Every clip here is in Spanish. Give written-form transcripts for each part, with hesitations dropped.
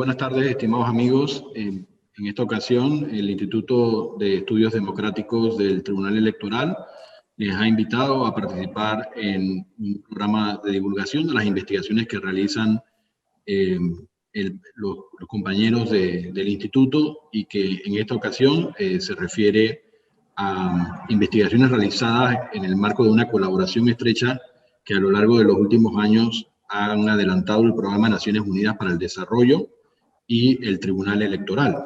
buenas tardes, estimados amigos. En esta ocasión, el Instituto de Estudios Democráticos del Tribunal Electoral les ha invitado a participar en un programa de divulgación de las investigaciones que realizan los compañeros del instituto, y que en esta ocasión se refiere a investigaciones realizadas en el marco de una colaboración estrecha que a lo largo de los últimos años han adelantado el Programa de Naciones Unidas para el Desarrollo y el Tribunal Electoral.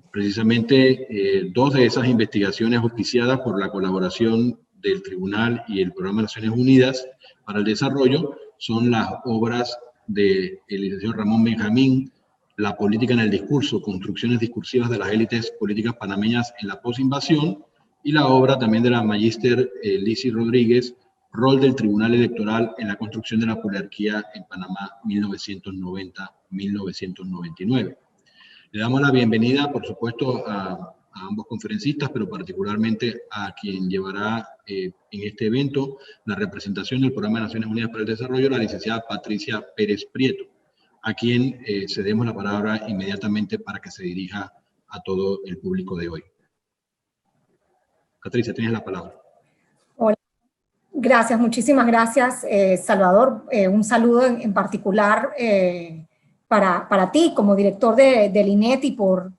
Precisamente dos de esas investigaciones auspiciadas por la colaboración del Tribunal y el Programa de Naciones Unidas para el Desarrollo son las obras del licenciado Ramón Benjamín, La política en el discurso, construcciones discursivas de las élites políticas panameñas en la posinvasión, y la obra también de la magíster Lizzy Rodríguez, Rol del Tribunal Electoral en la construcción de la poliarquía en Panamá 1990-1999. Le damos la bienvenida, por supuesto, a ambos conferencistas, pero particularmente a quien llevará en este evento la representación del Programa de Naciones Unidas para el Desarrollo, la licenciada Patricia Pérez Prieto, a quien cedemos la palabra inmediatamente para que se dirija a todo el público de hoy. Patricia, tienes la palabra. Hola. Gracias, muchísimas gracias, Salvador. Un saludo en particular para ti como director del INET y por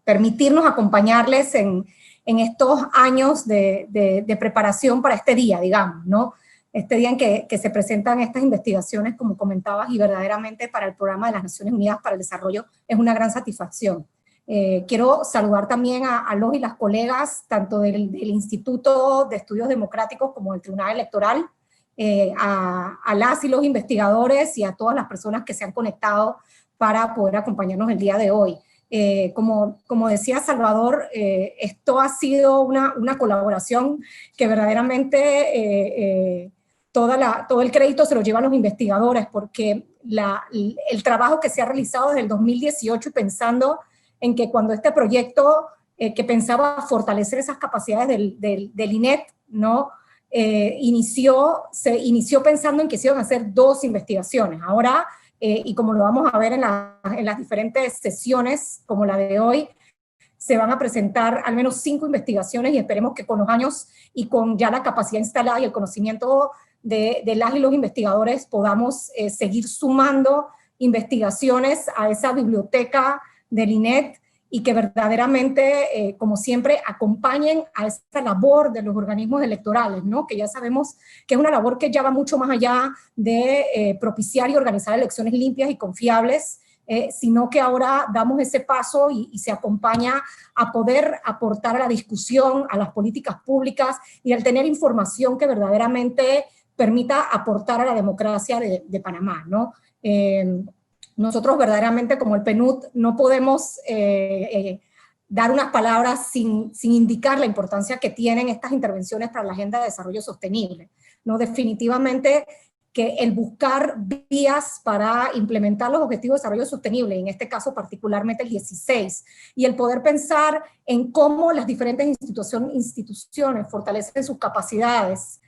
permitirnos acompañarles en estos años de preparación para este día, digamos, ¿no? Este día en que se presentan estas investigaciones, como comentabas, y verdaderamente para el Programa de las Naciones Unidas para el Desarrollo es una gran satisfacción. Quiero saludar también a los y las colegas, tanto del Instituto de Estudios Democráticos como del Tribunal Electoral, a las y los investigadores y a todas las personas que se han conectado para poder acompañarnos el día de hoy. Como decía Salvador, esto ha sido una colaboración que verdaderamente todo el crédito se lo llevan los investigadores, porque el trabajo que se ha realizado desde el 2018 y pensando en que cuando este proyecto que pensaba fortalecer esas capacidades del INET, ¿no? Se inició pensando en que se iban a hacer dos investigaciones. Ahora, y como lo vamos a ver en las diferentes sesiones, como la de hoy, se van a presentar al menos 5 investigaciones, y esperemos que con los años y con ya la capacidad instalada y el conocimiento de las y los investigadores podamos seguir sumando investigaciones a esa biblioteca del INET, y que verdaderamente, como siempre, acompañen a esta labor de los organismos electorales, ¿no? Que ya sabemos que es una labor que ya va mucho más allá de propiciar y organizar elecciones limpias y confiables, sino que ahora damos ese paso y se acompaña a poder aportar a la discusión, a las políticas públicas, y al tener información que verdaderamente permita aportar a la democracia de Panamá, ¿no? Nosotros verdaderamente como el PNUD no podemos dar unas palabras sin indicar la importancia que tienen estas intervenciones para la Agenda de Desarrollo Sostenible, ¿no? Definitivamente que el buscar vías para implementar los Objetivos de Desarrollo Sostenible, en este caso particularmente el 16, y el poder pensar en cómo las diferentes instituciones fortalecen sus capacidades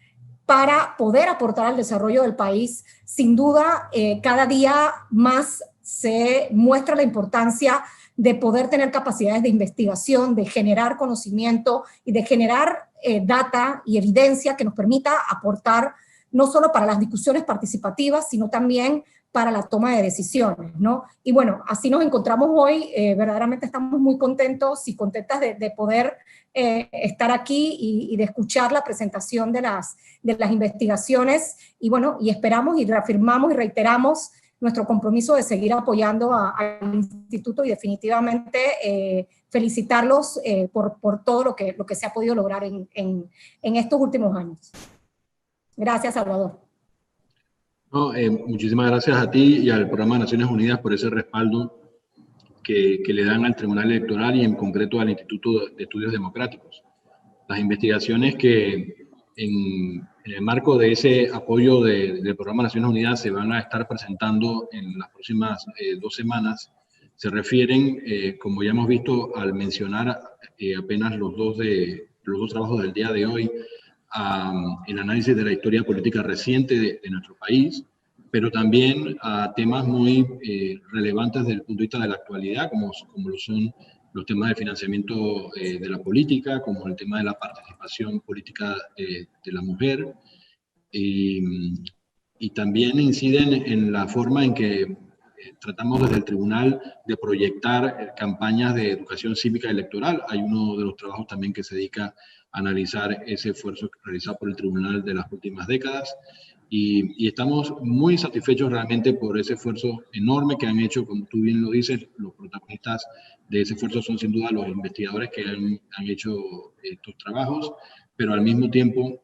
para poder aportar al desarrollo del país, sin duda cada día más se muestra la importancia de poder tener capacidades de investigación, de generar conocimiento y de generar data y evidencia que nos permita aportar no solo para las discusiones participativas, sino también para la toma de decisiones, ¿no? Y bueno, así nos encontramos hoy, verdaderamente estamos muy contentos y contentas de poder estar aquí y de escuchar la presentación de las investigaciones, y bueno, y esperamos y reafirmamos y reiteramos nuestro compromiso de seguir apoyando al instituto, y definitivamente felicitarlos por todo lo que se ha podido lograr en estos últimos años. Gracias, Salvador. No, muchísimas gracias a ti y al Programa de Naciones Unidas por ese respaldo que le dan al Tribunal Electoral y en concreto al Instituto de Estudios Democráticos. Las investigaciones que en el marco de ese apoyo del Programa de Naciones Unidas se van a estar presentando en las próximas 2 semanas se refieren, como ya hemos visto al mencionar apenas los dos trabajos del día de hoy, el análisis de la historia política reciente de nuestro país, pero también a temas muy relevantes desde el punto de vista de la actualidad, como lo son los temas de financiamiento de la política, como el tema de la participación política de la mujer, y también inciden en la forma en que tratamos desde el tribunal de proyectar campañas de educación cívica electoral. Hay uno de los trabajos también que se dedica a analizar ese esfuerzo realizado por el tribunal de las últimas décadas, y estamos muy satisfechos realmente por ese esfuerzo enorme que han hecho. Como tú bien lo dices, los protagonistas de ese esfuerzo son sin duda los investigadores que han hecho estos trabajos, pero al mismo tiempo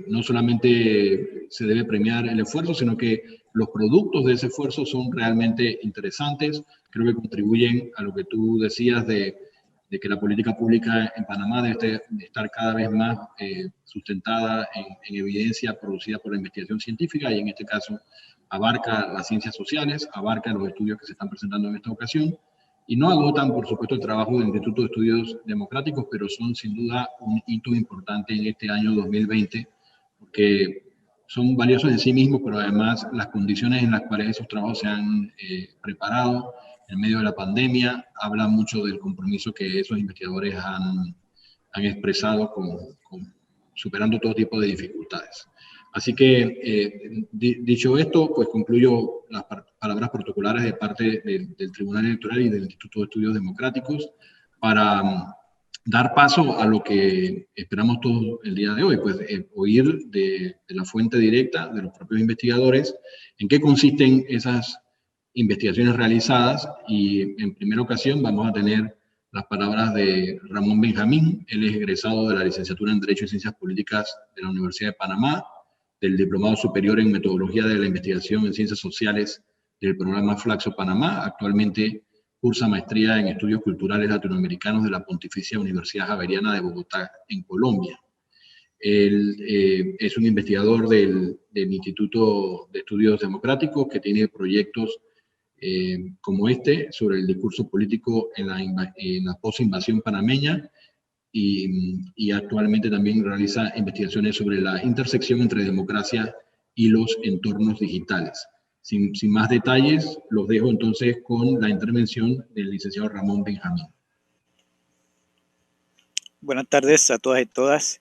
no solamente se debe premiar el esfuerzo, sino que los productos de ese esfuerzo son realmente interesantes. Creo que contribuyen a lo que tú decías de que la política pública en Panamá debe estar cada vez más sustentada en evidencia producida por la investigación científica, y en este caso abarca las ciencias sociales, abarca los estudios que se están presentando en esta ocasión, y no agotan, por supuesto, el trabajo del Instituto de Estudios Democráticos, pero son sin duda un hito importante en este año 2020, porque son valiosos en sí mismos, pero además las condiciones en las cuales esos trabajos se han preparado en medio de la pandemia hablan mucho del compromiso que esos investigadores han expresado superando todo tipo de dificultades. Así que, dicho esto, pues concluyo las palabras protocolares de parte del Tribunal Electoral y del Instituto de Estudios Democráticos para dar paso a lo que esperamos todos el día de hoy, pues oír de la fuente directa de los propios investigadores en qué consisten esas investigaciones realizadas. Y en primera ocasión vamos a tener las palabras de Ramón Benjamín. Él es egresado de la licenciatura en Derecho y Ciencias Políticas de la Universidad de Panamá, del Diplomado Superior en Metodología de la Investigación en Ciencias Sociales del programa Flaxo Panamá. Actualmente cursa maestría en Estudios Culturales Latinoamericanos de la Pontificia Universidad Javeriana de Bogotá, en Colombia. Él es un investigador del Instituto de Estudios Democráticos, que tiene proyectos como este sobre el discurso político en la posinvasión panameña, y actualmente también realiza investigaciones sobre la intersección entre democracia y los entornos digitales. Sin más detalles, los dejo entonces con la intervención del licenciado Ramón Benjamín. Buenas tardes a todas y todas.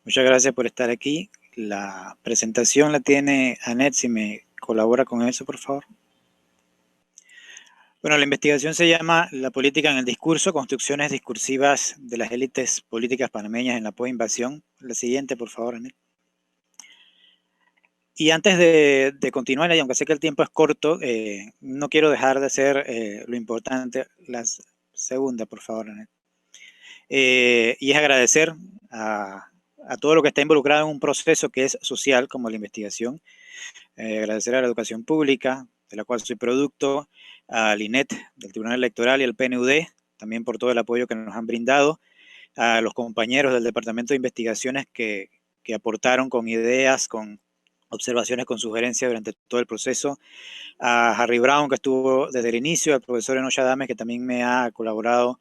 Muchas gracias por estar aquí. La presentación la tiene Anet, si me colabora con eso, por favor. Bueno, la investigación se llama La política en el discurso, construcciones discursivas de las élites políticas panameñas en la posinvasión. La siguiente, por favor, Anet. Y antes de continuar, y aunque sé que el tiempo es corto, no quiero dejar de hacer lo importante. La segunda, por favor, Anet. Y es agradecer a todo lo que está involucrado en un proceso que es social, como la investigación. Agradecer a la educación pública, de la cual soy producto, al INET, del Tribunal Electoral, y al PNUD, también por todo el apoyo que nos han brindado, a los compañeros del Departamento de Investigaciones que aportaron con ideas, con observaciones, con sugerencias durante todo el proceso, a Harry Brown, que estuvo desde el inicio, al profesor Enoch Adames, que también me ha colaborado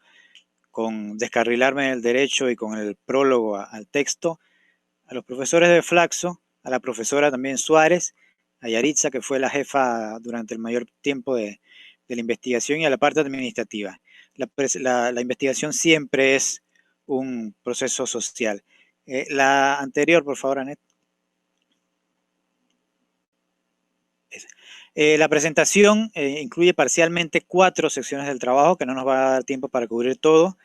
con descarrilarme del derecho y con el prólogo al texto, a los profesores de Flaxo, a la profesora también Suárez, a Yaritza, que fue la jefa durante el mayor tiempo de la investigación, y a la parte administrativa. La investigación siempre es un proceso social. La anterior, por favor, Anet. La presentación incluye parcialmente 4 secciones del trabajo, que no nos va a dar tiempo para cubrir todo.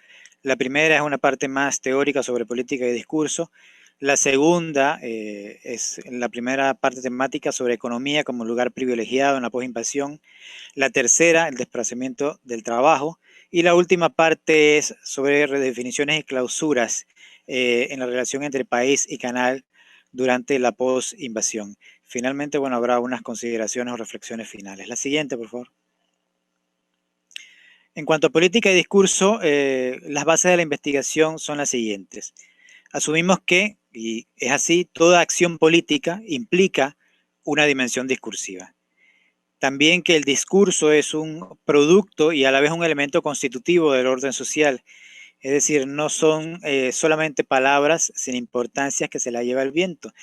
La primera es una parte más teórica sobre política y discurso. La segunda es la primera parte temática sobre economía como lugar privilegiado en la posinvasión. La tercera, el desplazamiento del trabajo. Y la última parte es sobre redefiniciones y clausuras en la relación entre país y canal durante la posinvasión. Finalmente, bueno, habrá unas consideraciones o reflexiones finales. La siguiente, por favor. En cuanto a política y discurso, las bases de la investigación son las siguientes. Asumimos que, y es así, toda acción política implica una dimensión discursiva. También que el discurso es un producto y a la vez un elemento constitutivo del orden social. Es decir, no son solamente palabras sin importancia que se la lleva el viento.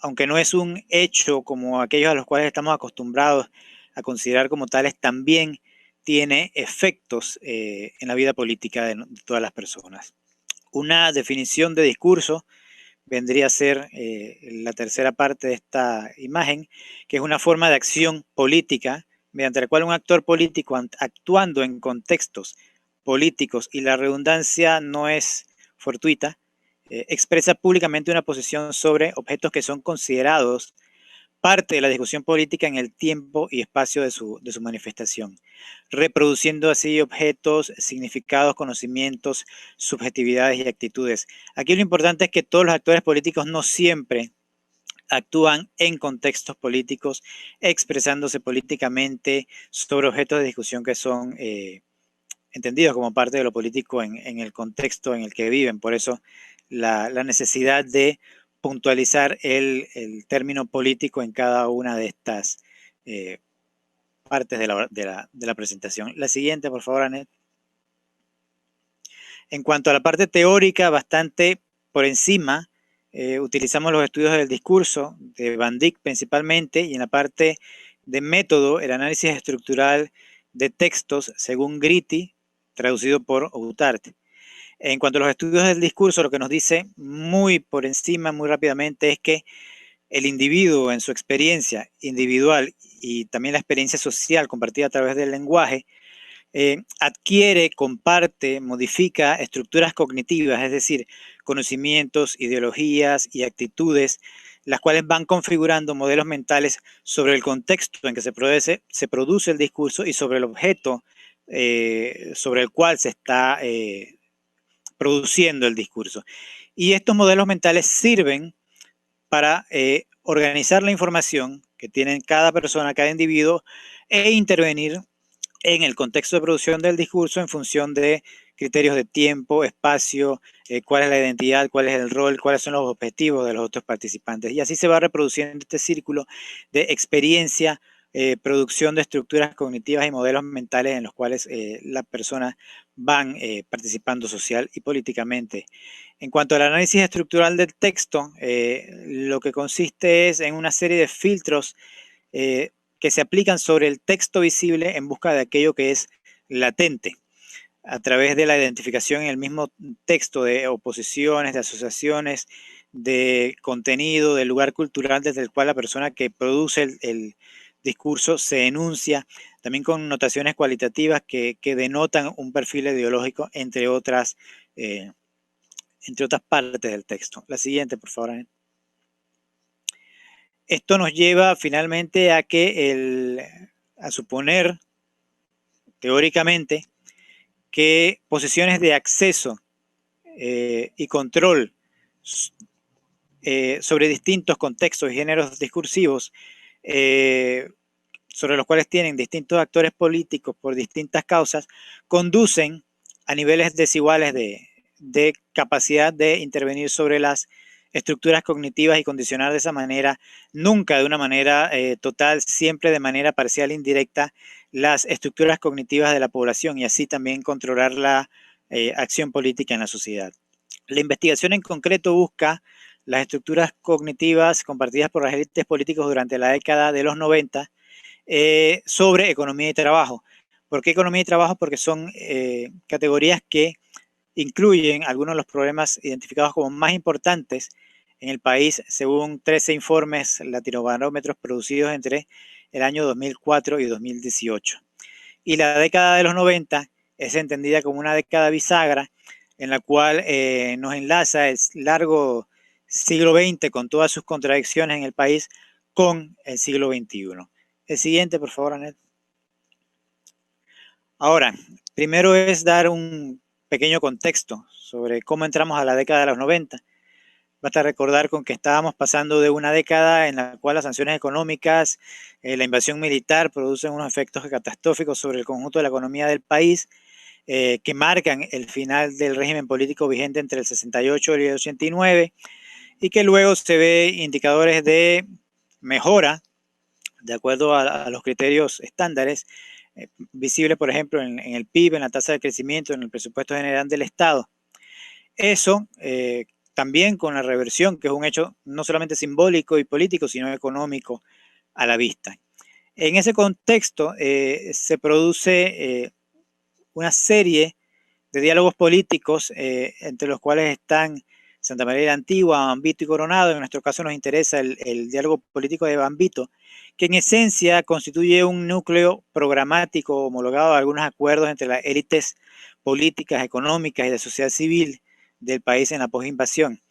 aunque no es un hecho como aquellos a los cuales estamos acostumbrados a considerar como tales, también tiene efectos en la vida política de todas las personas. Una definición de discurso vendría a ser la tercera parte de esta imagen, que es una forma de acción política mediante la cual un actor político actuando en contextos políticos, y la redundancia no es fortuita, expresa públicamente una posición sobre objetos que son considerados parte de la discusión política en el tiempo y espacio de su manifestación, reproduciendo así objetos, significados, conocimientos, subjetividades y actitudes. Aquí lo importante es que todos los actores políticos no siempre actúan en contextos políticos, expresándose políticamente sobre objetos de discusión que son entendidos como parte de lo político en el contexto en el que viven. Por eso la necesidad de puntualizar el término político en cada una de estas partes de la presentación. La siguiente, por favor, Anet. En cuanto a la parte teórica, bastante por encima, utilizamos los estudios del discurso, de Van Dijk principalmente, y en la parte de método, el análisis estructural de textos según Gritti, traducido por Outart. En cuanto a los estudios del discurso, lo que nos dice muy por encima, muy rápidamente, es que el individuo en su experiencia individual y también la experiencia social compartida a través del lenguaje, adquiere, comparte, modifica estructuras cognitivas, es decir, conocimientos, ideologías y actitudes, las cuales van configurando modelos mentales sobre el contexto en que se produce el discurso y sobre el objeto sobre el cual se está produciendo el discurso. Y estos modelos mentales sirven para organizar la información que tienen cada persona, cada individuo, e intervenir en el contexto de producción del discurso en función de criterios de tiempo, espacio, cuál es la identidad, cuál es el rol, cuáles son los objetivos de los otros participantes. Y así se va reproduciendo este círculo de experiencia, producción de estructuras cognitivas y modelos mentales en los cuales las personas van participando social y políticamente. En cuanto al análisis estructural del texto, lo que consiste es en una serie de filtros que se aplican sobre el texto visible en busca de aquello que es latente, a través de la identificación en el mismo texto de oposiciones, de asociaciones, de contenido, del lugar cultural desde el cual la persona que produce el discurso se enuncia, también con notaciones cualitativas que denotan un perfil ideológico, entre otras partes del texto. La siguiente, por favor, Anet. Esto nos lleva finalmente a a suponer, teóricamente, que posiciones de acceso y control sobre distintos contextos y géneros discursivos, sobre los cuales tienen distintos actores políticos por distintas causas, conducen a niveles desiguales de capacidad de intervenir sobre las estructuras cognitivas y condicionar de esa manera, nunca de una manera total, siempre de manera parcial e indirecta, las estructuras cognitivas de la población, y así también controlar la acción política en la sociedad. La investigación en concreto busca las estructuras cognitivas compartidas por las élites políticas durante la década de los 90 sobre economía y trabajo. ¿Por qué economía y trabajo? Porque son categorías que incluyen algunos de los problemas identificados como más importantes en el país, según 13 informes latinobarómetros producidos entre el año 2004 y 2018. Y la década de los 90 es entendida como una década bisagra en la cual nos enlaza el largo siglo XX con todas sus contradicciones en el país con el siglo XXI. El siguiente, por favor, Anet. Ahora, primero es dar un pequeño contexto sobre cómo entramos a la década de los 90. Basta recordar con que estábamos pasando de una década en la cual las sanciones económicas, la invasión militar producen unos efectos catastróficos sobre el conjunto de la economía del país, que marcan el final del régimen político vigente entre el 68 y el 89, y que luego se ve indicadores de mejora de acuerdo a los criterios estándares, visible, por ejemplo, en el PIB, en la tasa de crecimiento, en el presupuesto general del Estado. Eso también con la reversión, que es un hecho no solamente simbólico y político, sino económico a la vista. En ese contexto se produce una serie de diálogos políticos, entre los cuales están Santa María de la Antigua, Bambito y Coronado. En nuestro caso nos interesa el diálogo político de Bambito, que en esencia constituye un núcleo programático homologado a algunos acuerdos entre las élites políticas, económicas y de sociedad civil del país en la posinvasión.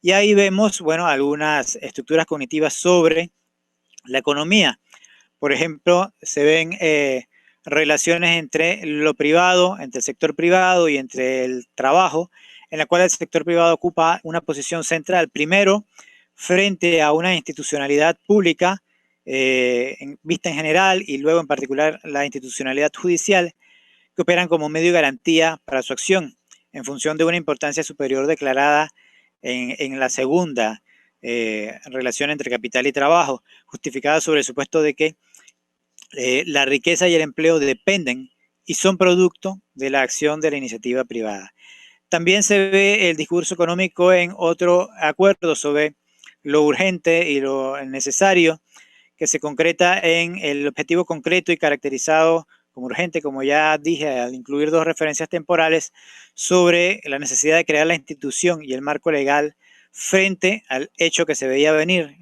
Y ahí vemos, bueno, algunas estructuras cognitivas sobre la economía. Por ejemplo, se ven relaciones entre lo privado, entre el sector privado y entre el trabajo, en la cual el sector privado ocupa una posición central, primero frente a una institucionalidad pública vista en general y luego en particular la institucionalidad judicial, que operan como medio de garantía para su acción, en función de una importancia superior declarada en la segunda relación entre capital y trabajo, justificada sobre el supuesto de que la riqueza y el empleo dependen y son producto de la acción de la iniciativa privada. También se ve el discurso económico en otro acuerdo sobre lo urgente y lo necesario, que se concreta en el objetivo concreto y caracterizado como urgente, como ya dije, al incluir dos referencias temporales sobre la necesidad de crear la institución y el marco legal frente al hecho que se veía venir,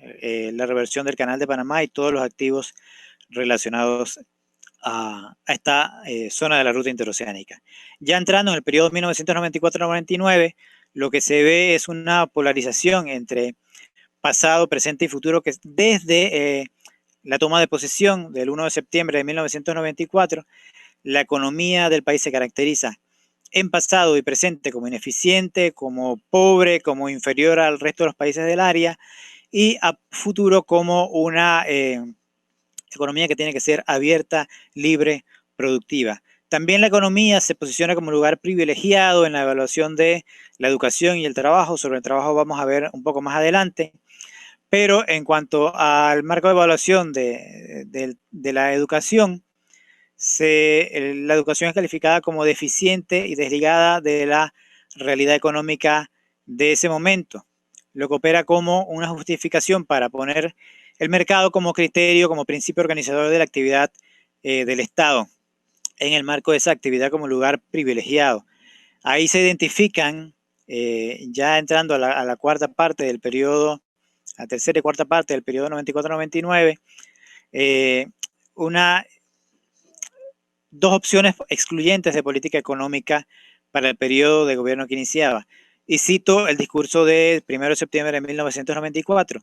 la reversión del Canal de Panamá y todos los activos relacionados a esta zona de la ruta interoceánica. Ya entrando en el periodo 1994-99, lo que se ve es una polarización entre pasado, presente y futuro, que desde la toma de posesión del 1 de septiembre de 1994, la economía del país se caracteriza en pasado y presente como ineficiente, como pobre, como inferior al resto de los países del área, y a futuro como una economía que tiene que ser abierta, libre, productiva. También la economía se posiciona como lugar privilegiado en la evaluación de la educación y el trabajo. Sobre el trabajo vamos a ver un poco más adelante. Pero en cuanto al marco de evaluación de la educación, la educación es calificada como deficiente y desligada de la realidad económica de ese momento, lo que opera como una justificación para poner el mercado como criterio, como principio organizador de la actividad del Estado, en el marco de esa actividad como lugar privilegiado. Ahí se identifican, ya entrando a la cuarta parte del periodo, la tercera y cuarta parte del periodo 94-99, dos opciones excluyentes de política económica para el periodo de gobierno que iniciaba. Y cito el discurso del 1 de septiembre de 1994.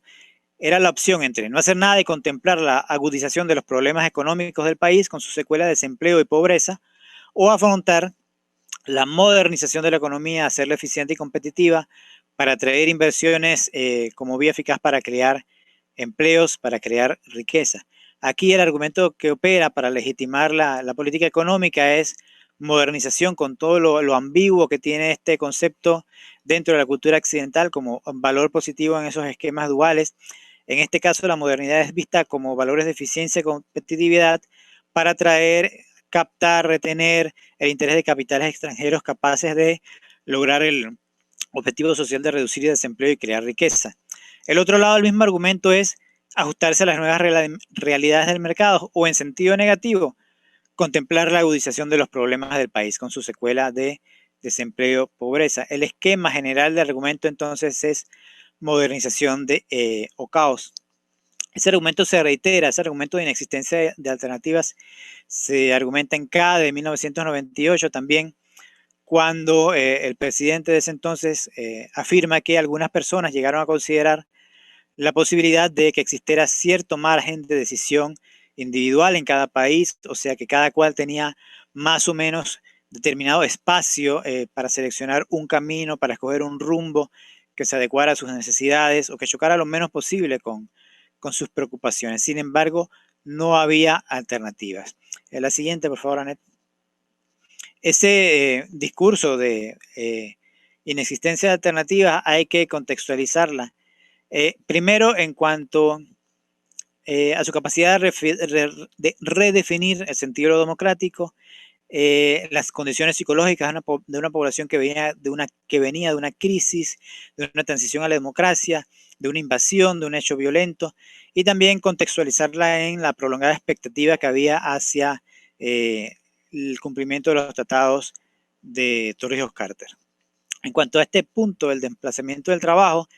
Era la opción entre no hacer nada y contemplar la agudización de los problemas económicos del país con su secuela de desempleo y pobreza, o afrontar la modernización de la economía, hacerla eficiente y competitiva para atraer inversiones como vía eficaz para crear empleos, para crear riqueza. Aquí el argumento que opera para legitimar la política económica es modernización, con todo lo ambiguo que tiene este concepto dentro de la cultura occidental como valor positivo en esos esquemas duales. En este caso, la modernidad es vista como valores de eficiencia y competitividad para atraer, captar, retener el interés de capitales extranjeros capaces de lograr el objetivo social de reducir el desempleo y crear riqueza. El otro lado del mismo argumento es ajustarse a las nuevas realidades del mercado, o en sentido negativo, contemplar la agudización de los problemas del país con su secuela de desempleo, pobreza. El esquema general del argumento entonces es modernización o caos. Ese argumento se reitera, ese argumento de inexistencia de alternativas se argumenta en K de 1998 también, cuando el presidente de ese entonces afirma que algunas personas llegaron a considerar la posibilidad de que existiera cierto margen de decisión individual en cada país, o sea que cada cual tenía más o menos determinado espacio para seleccionar un camino, para escoger un rumbo que se adecuara a sus necesidades o que chocara lo menos posible con sus preocupaciones. Sin embargo, no había alternativas. La siguiente, por favor, Anet. Ese discurso de inexistencia de alternativas hay que contextualizarla. Primero, en cuanto a su capacidad de redefinir el sentido democrático, las condiciones psicológicas de una población que venía de una crisis, de una transición a la democracia, de una invasión, de un hecho violento, y también contextualizarla en la prolongada expectativa que había hacia el cumplimiento de los tratados de Torrijos-Carter. En cuanto a este punto, el desplazamiento del trabajo,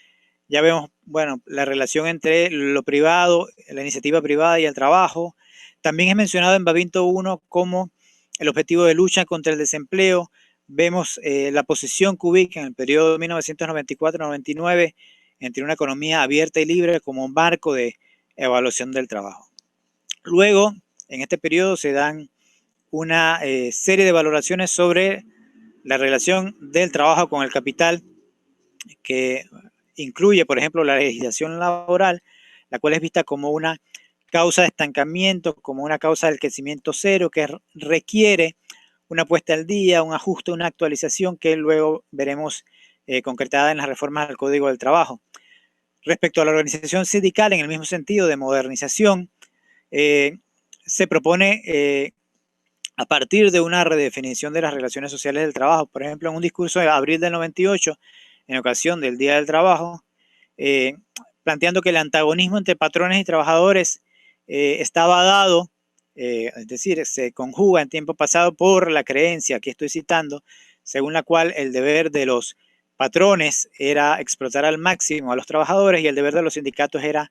ya vemos, bueno, la relación entre lo privado, la iniciativa privada y el trabajo. También es mencionado en Babinto 1 como el objetivo de lucha contra el desempleo. Vemos la posición que ubica en el periodo de 1994-99 entre una economía abierta y libre como un marco de evaluación del trabajo. Luego, en este periodo se dan una serie de valoraciones sobre la relación del trabajo con el capital, que incluye, por ejemplo, la legislación laboral, la cual es vista como una causa de estancamiento, como una causa del crecimiento cero, que requiere una puesta al día, un ajuste, una actualización que luego veremos concretada en las reformas al Código del Trabajo. Respecto a la organización sindical, en el mismo sentido de modernización, se propone a partir de una redefinición de las relaciones sociales del trabajo. Por ejemplo, en un discurso de abril del 98, en ocasión del Día del Trabajo, planteando que el antagonismo entre patrones y trabajadores estaba dado, es decir, se conjuga en tiempo pasado por la creencia, que estoy citando, según la cual el deber de los patrones era explotar al máximo a los trabajadores y el deber de los sindicatos era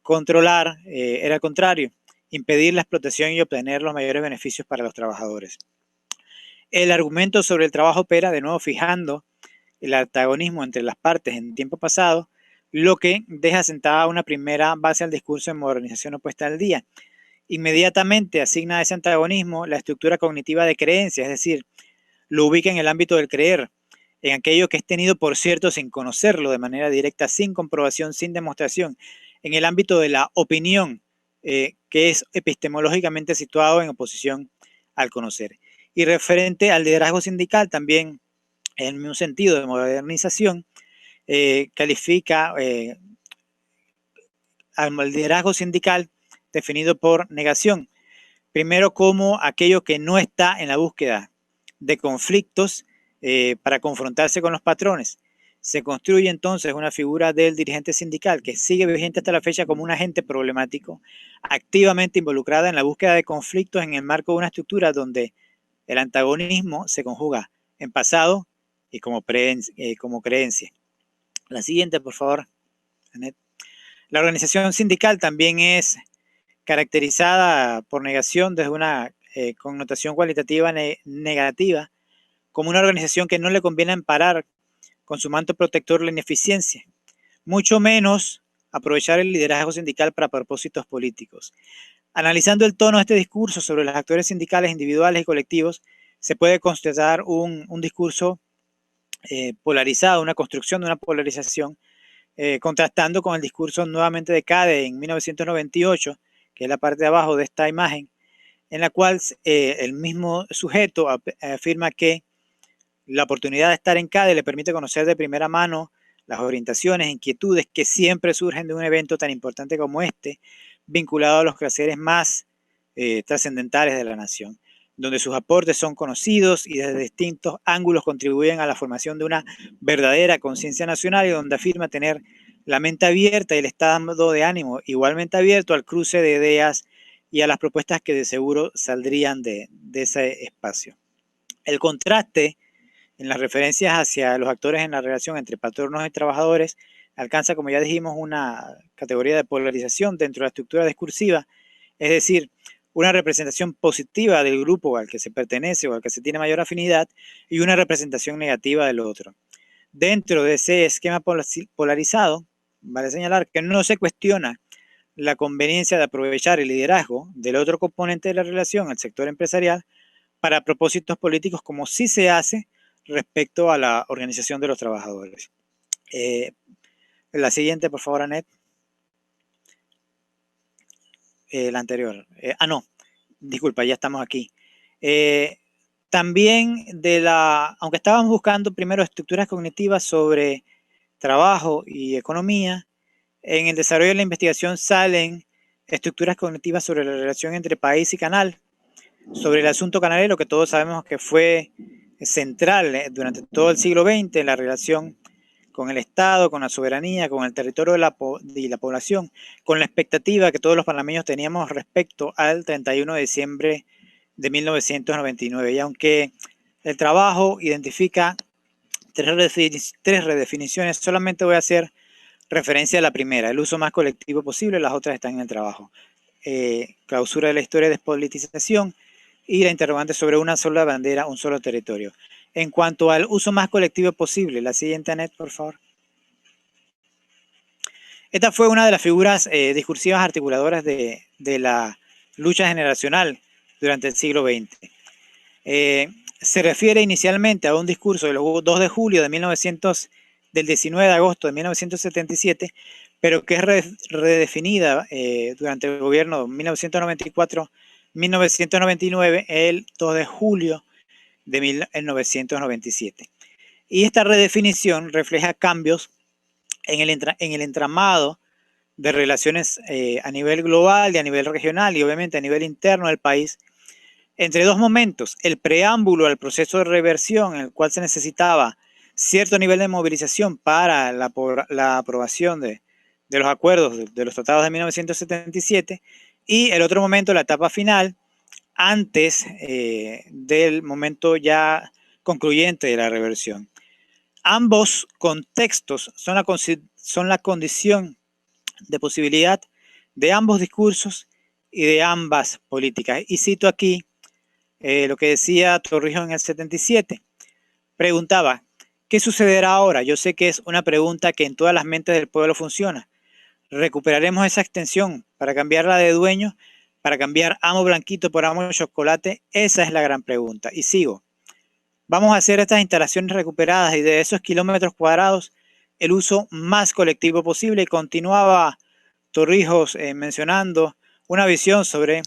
controlar, era al contrario, impedir la explotación y obtener los mayores beneficios para los trabajadores. El argumento sobre el trabajo opera de nuevo fijando el antagonismo entre las partes en tiempo pasado, lo que deja sentada una primera base al discurso de modernización opuesta al día. Inmediatamente asigna a ese antagonismo la estructura cognitiva de creencia, es decir, lo ubica en el ámbito del creer, en aquello que es tenido por cierto sin conocerlo de manera directa, sin comprobación, sin demostración, en el ámbito de la opinión, que es epistemológicamente situado en oposición al conocer. Y referente al liderazgo sindical, también en el mismo sentido de modernización, califica al liderazgo sindical definido por negación. Primero, como aquello que no está en la búsqueda de conflictos para confrontarse con los patrones. Se construye entonces una figura del dirigente sindical que sigue vigente hasta la fecha como un agente problemático, activamente involucrada en la búsqueda de conflictos en el marco de una estructura donde el antagonismo se conjuga en pasado y como creencia. La siguiente, por favor, Anet. La organización sindical también es caracterizada por negación desde una connotación cualitativa negativa, como una organización que no le conviene amparar con su manto protector la ineficiencia, mucho menos aprovechar el liderazgo sindical para propósitos políticos. Analizando el tono de este discurso sobre los actores sindicales individuales y colectivos, se puede constatar un discurso polarizado, una construcción de una polarización, contrastando con el discurso nuevamente de CADE en 1998, que es la parte de abajo de esta imagen, en la cual el mismo sujeto afirma que la oportunidad de estar en CADE le permite conocer de primera mano las orientaciones, inquietudes que siempre surgen de un evento tan importante como este, vinculado a los quehaceres más trascendentales de la nación, donde sus aportes son conocidos y desde distintos ángulos contribuyen a la formación de una verdadera conciencia nacional y donde afirma tener la mente abierta y el estado de ánimo igualmente abierto al cruce de ideas y a las propuestas que de seguro saldrían de ese espacio. El contraste en las referencias hacia los actores en la relación entre patronos y trabajadores alcanza, como ya dijimos, una categoría de polarización dentro de la estructura discursiva, es decir, una representación positiva del grupo al que se pertenece o al que se tiene mayor afinidad y una representación negativa del otro. Dentro de ese esquema polarizado, vale señalar que no se cuestiona la conveniencia de aprovechar el liderazgo del otro componente de la relación, el sector empresarial, para propósitos políticos, como sí se hace respecto a la organización de los trabajadores. La siguiente, por favor, Anet. La anterior. No, disculpa, ya estamos aquí. También aunque estábamos buscando primero estructuras cognitivas sobre trabajo y economía, en el desarrollo de la investigación salen estructuras cognitivas sobre la relación entre país y canal, sobre el asunto canalero, que todos sabemos que fue central durante todo el siglo XX en la relación con el Estado, con la soberanía, con el territorio y la población, con la expectativa que todos los panameños teníamos respecto al 31 de diciembre de 1999. Y aunque el trabajo identifica tres redefiniciones, solamente voy a hacer referencia a la primera, el uso más colectivo posible, las otras están en el trabajo. Clausura de la historia, despolitización y la interrogante sobre una sola bandera, un solo territorio. En cuanto al uso más colectivo posible, la siguiente, Anet, por favor. Esta fue una de las figuras discursivas articuladoras de la lucha generacional durante el siglo XX. Se refiere inicialmente a un discurso del 2 de julio del 19 de agosto de 1977, pero que es redefinida durante el gobierno 1994-1999, el 2 de julio de 1997. Y esta redefinición refleja cambios en el entramado de relaciones a nivel global y a nivel regional y obviamente a nivel interno del país, entre dos momentos: el preámbulo al proceso de reversión, en el cual se necesitaba cierto nivel de movilización para la aprobación de los acuerdos de los tratados de 1977, y el otro momento, la etapa final, antes del momento ya concluyente de la reversión. Ambos contextos son la condición de posibilidad de ambos discursos y de ambas políticas. Y cito aquí lo que decía Torrijos en el 77. Preguntaba, ¿qué sucederá ahora? Yo sé que es una pregunta que en todas las mentes del pueblo funciona. ¿Recuperaremos esa extensión para cambiarla de dueño? ¿Para cambiar amo blanquito por amo chocolate? Esa es la gran pregunta. Y sigo. Vamos a hacer estas instalaciones recuperadas y de esos kilómetros cuadrados el uso más colectivo posible. Y continuaba Torrijos mencionando una visión sobre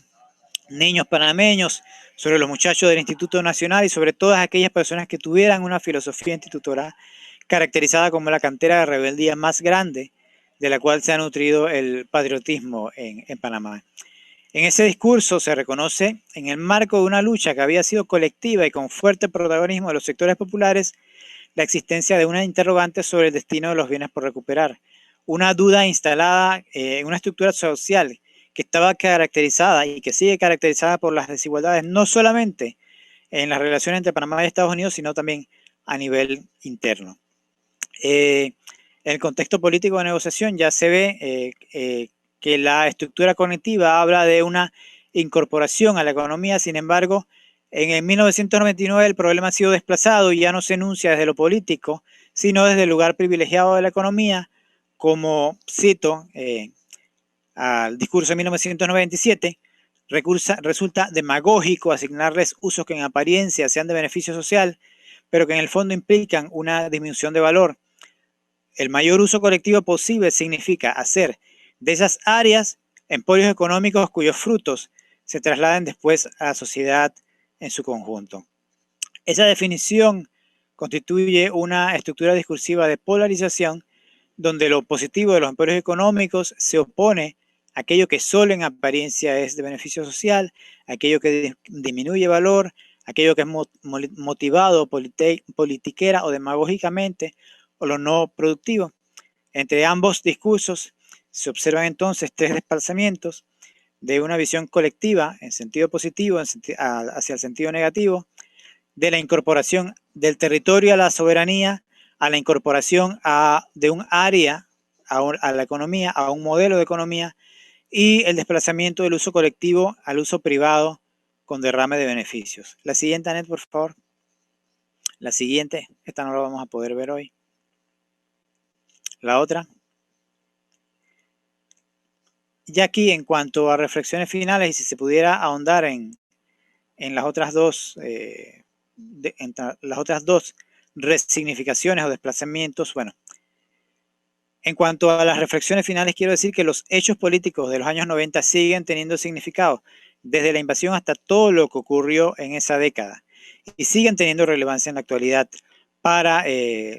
niños panameños, sobre los muchachos del Instituto Nacional y sobre todas aquellas personas que tuvieran una filosofía institutoral caracterizada como la cantera de rebeldía más grande de la cual se ha nutrido el patriotismo en Panamá. En ese discurso se reconoce, en el marco de una lucha que había sido colectiva y con fuerte protagonismo de los sectores populares, la existencia de una interrogante sobre el destino de los bienes por recuperar, una duda instalada en una estructura social que estaba caracterizada y que sigue caracterizada por las desigualdades, no solamente en las relaciones entre Panamá y Estados Unidos, sino también a nivel interno. En el contexto político de negociación ya se ve que la estructura cognitiva habla de una incorporación a la economía. Sin embargo, en el 1999 el problema ha sido desplazado y ya no se enuncia desde lo político, sino desde el lugar privilegiado de la economía, como cito al discurso de 1997, resulta demagógico asignarles usos que en apariencia sean de beneficio social, pero que en el fondo implican una disminución de valor. El mayor uso colectivo posible significa hacer de esas áreas emporios económicos cuyos frutos se trasladen después a la sociedad en su conjunto. Esa definición constituye una estructura discursiva de polarización donde lo positivo de los emporios económicos se opone a aquello que solo en apariencia es de beneficio social, aquello que disminuye valor, aquello que es motivado politiquera o demagógicamente, o lo no productivo. Entre ambos discursos se observan entonces tres desplazamientos de una visión colectiva en sentido positivo hacia el sentido negativo, de la incorporación del territorio a la soberanía, a la incorporación de un área a la economía, a un modelo de economía, y el desplazamiento del uso colectivo al uso privado con derrame de beneficios. La siguiente, Anet, por favor. La siguiente, esta no la vamos a poder ver hoy. La otra. Ya aquí, en cuanto a reflexiones finales, y si se pudiera ahondar en las otras dos, las otras dos resignificaciones o desplazamientos, bueno, en cuanto a las reflexiones finales, quiero decir que los hechos políticos de los años 90 siguen teniendo significado, desde la invasión hasta todo lo que ocurrió en esa década, y siguen teniendo relevancia en la actualidad para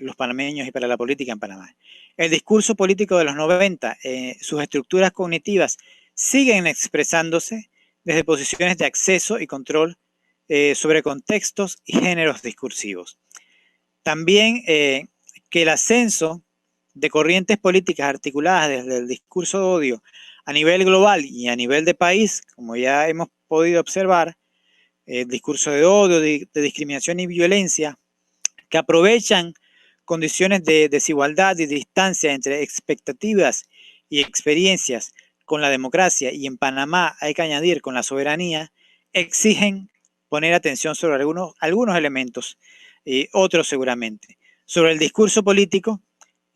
los panameños y para la política en Panamá. El discurso político de los 90, sus estructuras cognitivas siguen expresándose desde posiciones de acceso y control sobre contextos y géneros discursivos. También que el ascenso de corrientes políticas articuladas desde el discurso de odio a nivel global y a nivel de país, como ya hemos podido observar, el discurso de odio, de discriminación y violencia, que aprovechan condiciones de desigualdad y distancia entre expectativas y experiencias con la democracia, y en Panamá hay que añadir con la soberanía, exigen poner atención sobre algunos elementos, otros seguramente. Sobre el discurso político,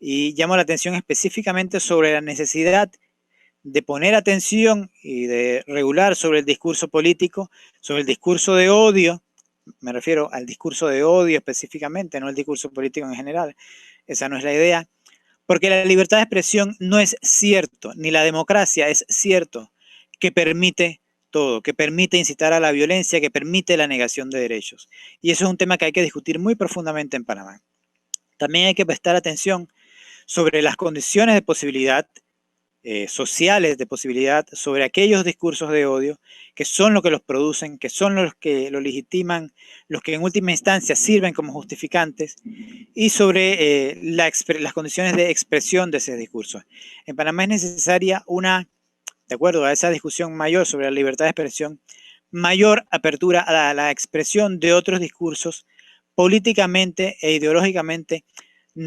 y llamo la atención específicamente sobre la necesidad de poner atención y de regular sobre el discurso político, sobre el discurso de odio. Me refiero al discurso de odio específicamente, no el discurso político en general. Esa no es la idea. Porque la libertad de expresión no es cierto, ni la democracia es cierto que permite todo, que permite incitar a la violencia, que permite la negación de derechos. Y eso es un tema que hay que discutir muy profundamente en Panamá. También hay que prestar atención sobre las condiciones de posibilidad sociales, de posibilidad, sobre aquellos discursos de odio que son los que los producen, que son los que lo legitiman, los que en última instancia sirven como justificantes, y sobre las condiciones de expresión de ese discurso. En Panamá es necesaria de acuerdo a esa discusión mayor sobre la libertad de expresión, mayor apertura a la expresión de otros discursos políticamente e ideológicamente que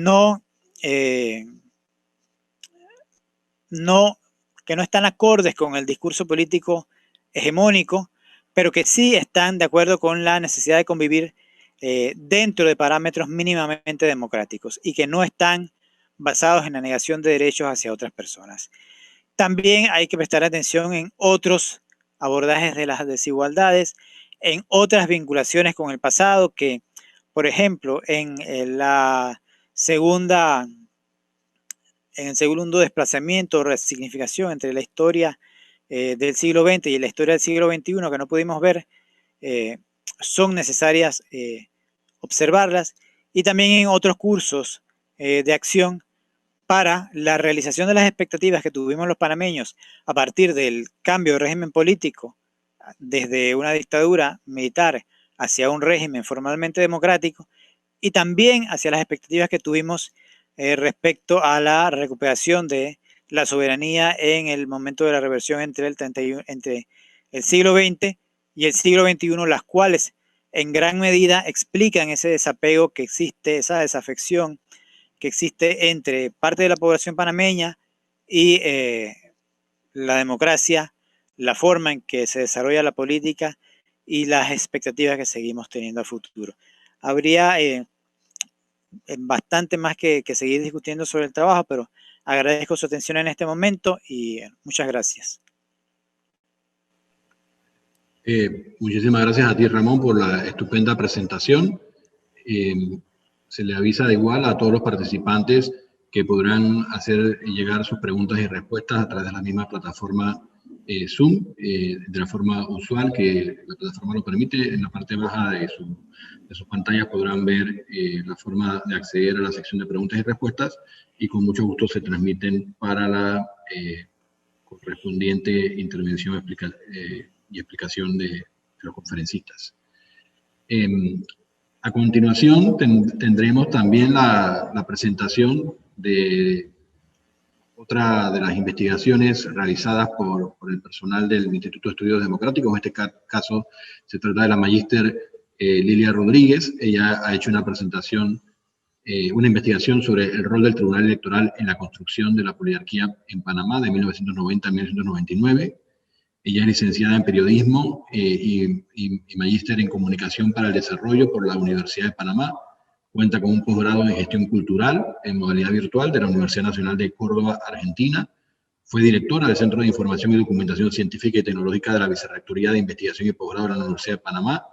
no están acordes con el discurso político hegemónico, pero que sí están de acuerdo con la necesidad de convivir dentro de parámetros mínimamente democráticos y que no están basados en la negación de derechos hacia otras personas. También hay que prestar atención en otros abordajes de las desigualdades, en otras vinculaciones con el pasado que, por ejemplo, en el segundo desplazamiento o resignificación entre la historia del siglo XX y la historia del siglo XXI que no pudimos ver, son necesarias observarlas, y también en otros cursos de acción para la realización de las expectativas que tuvimos los panameños a partir del cambio de régimen político desde una dictadura militar hacia un régimen formalmente democrático, y también hacia las expectativas que tuvimos respecto a la recuperación de la soberanía en el momento de la reversión entre el siglo XX y el siglo XXI, las cuales en gran medida explican ese desapego que existe, esa desafección que existe entre parte de la población panameña y la democracia, la forma en que se desarrolla la política y las expectativas que seguimos teniendo a futuro. Habría bastante más que seguir discutiendo sobre el trabajo, pero agradezco su atención en este momento y muchas gracias. Muchísimas gracias a ti, Ramón, por la estupenda presentación. Se le avisa de igual a todos los participantes que podrán hacer llegar sus preguntas y respuestas a través de la misma plataforma Zoom, de la forma usual que la plataforma lo permite. En la parte baja de sus pantallas podrán ver la forma de acceder a la sección de preguntas y respuestas, y con mucho gusto se transmiten para la correspondiente intervención y explicación de los conferencistas. A continuación tendremos también la presentación de otra de las investigaciones realizadas por el personal del Instituto de Estudios Democráticos. En este caso se trata de la magíster Lilia Rodríguez. Ella ha hecho una presentación, una investigación sobre el rol del Tribunal Electoral en la construcción de la poliarquía en Panamá de 1990 a 1999. Ella es licenciada en Periodismo y magíster en Comunicación para el Desarrollo por la Universidad de Panamá. Cuenta con un posgrado en Gestión Cultural en modalidad virtual de la Universidad Nacional de Córdoba, Argentina. Fue directora del Centro de Información y Documentación Científica y Tecnológica de la Vicerrectoría de Investigación y Posgrado de la Universidad de Panamá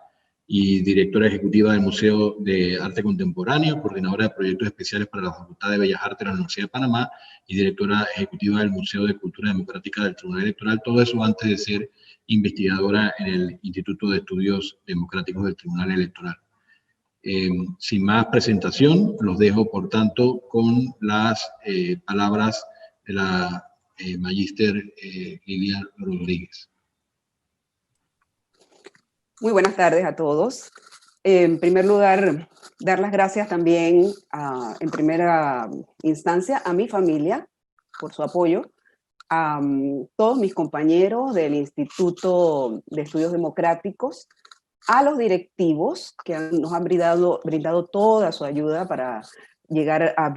y directora ejecutiva del Museo de Arte Contemporáneo, coordinadora de proyectos especiales para la Facultad de Bellas Artes de la Universidad de Panamá y directora ejecutiva del Museo de Cultura Democrática del Tribunal Electoral. Todo eso antes de ser investigadora en el Instituto de Estudios Democráticos del Tribunal Electoral. Sin más presentación, los dejo, por tanto, con las palabras de la magíster Lilia Rodríguez. Muy buenas tardes a todos. En primer lugar, dar las gracias también en primera instancia a mi familia por su apoyo, a todos mis compañeros del Instituto de Estudios Democráticos, a los directivos que nos han brindado toda su ayuda para llegar a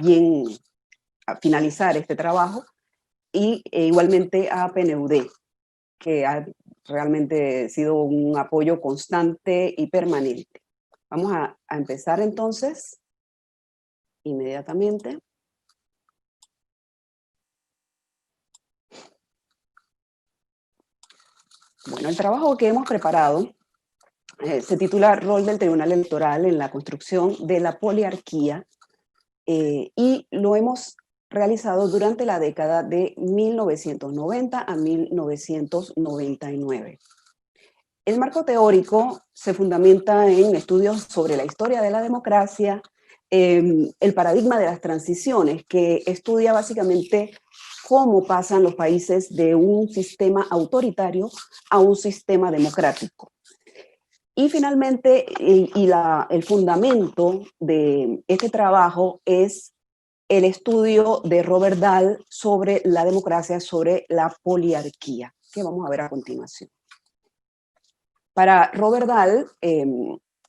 finalizar este trabajo, y igualmente a PNUD, que ha realmente sido un apoyo constante y permanente. Vamos a empezar entonces inmediatamente. Bueno, el trabajo que hemos preparado se titula Rol del Tribunal Electoral en la construcción de la poliarquía, y lo hemos realizado durante la década de 1990 a 1999. El marco teórico se fundamenta en estudios sobre la historia de la democracia, el paradigma de las transiciones, que estudia básicamente cómo pasan los países de un sistema autoritario a un sistema democrático. Y finalmente, el fundamento de este trabajo es el estudio de Robert Dahl sobre la democracia, sobre la poliarquía, que vamos a ver a continuación. Para Robert Dahl,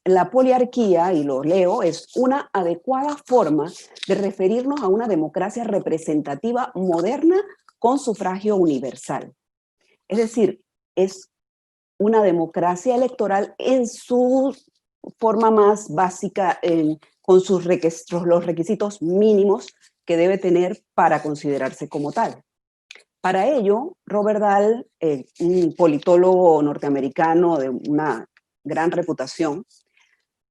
la poliarquía, y lo leo, es una adecuada forma de referirnos a una democracia representativa moderna con sufragio universal. Es decir, es una democracia electoral en su forma más básica, con los requisitos mínimos que debe tener para considerarse como tal. Para ello, Robert Dahl, un politólogo norteamericano de una gran reputación,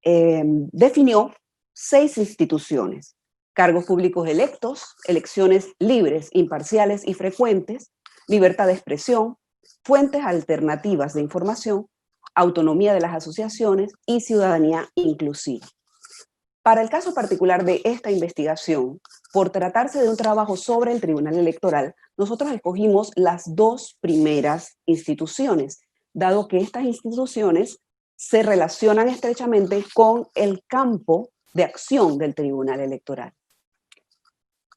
definió 6 instituciones: cargos públicos electos, elecciones libres, imparciales y frecuentes, libertad de expresión, fuentes alternativas de información, autonomía de las asociaciones y ciudadanía inclusiva. Para el caso particular de esta investigación, por tratarse de un trabajo sobre el Tribunal Electoral, nosotros escogimos las 2 primeras instituciones, dado que estas instituciones se relacionan estrechamente con el campo de acción del Tribunal Electoral.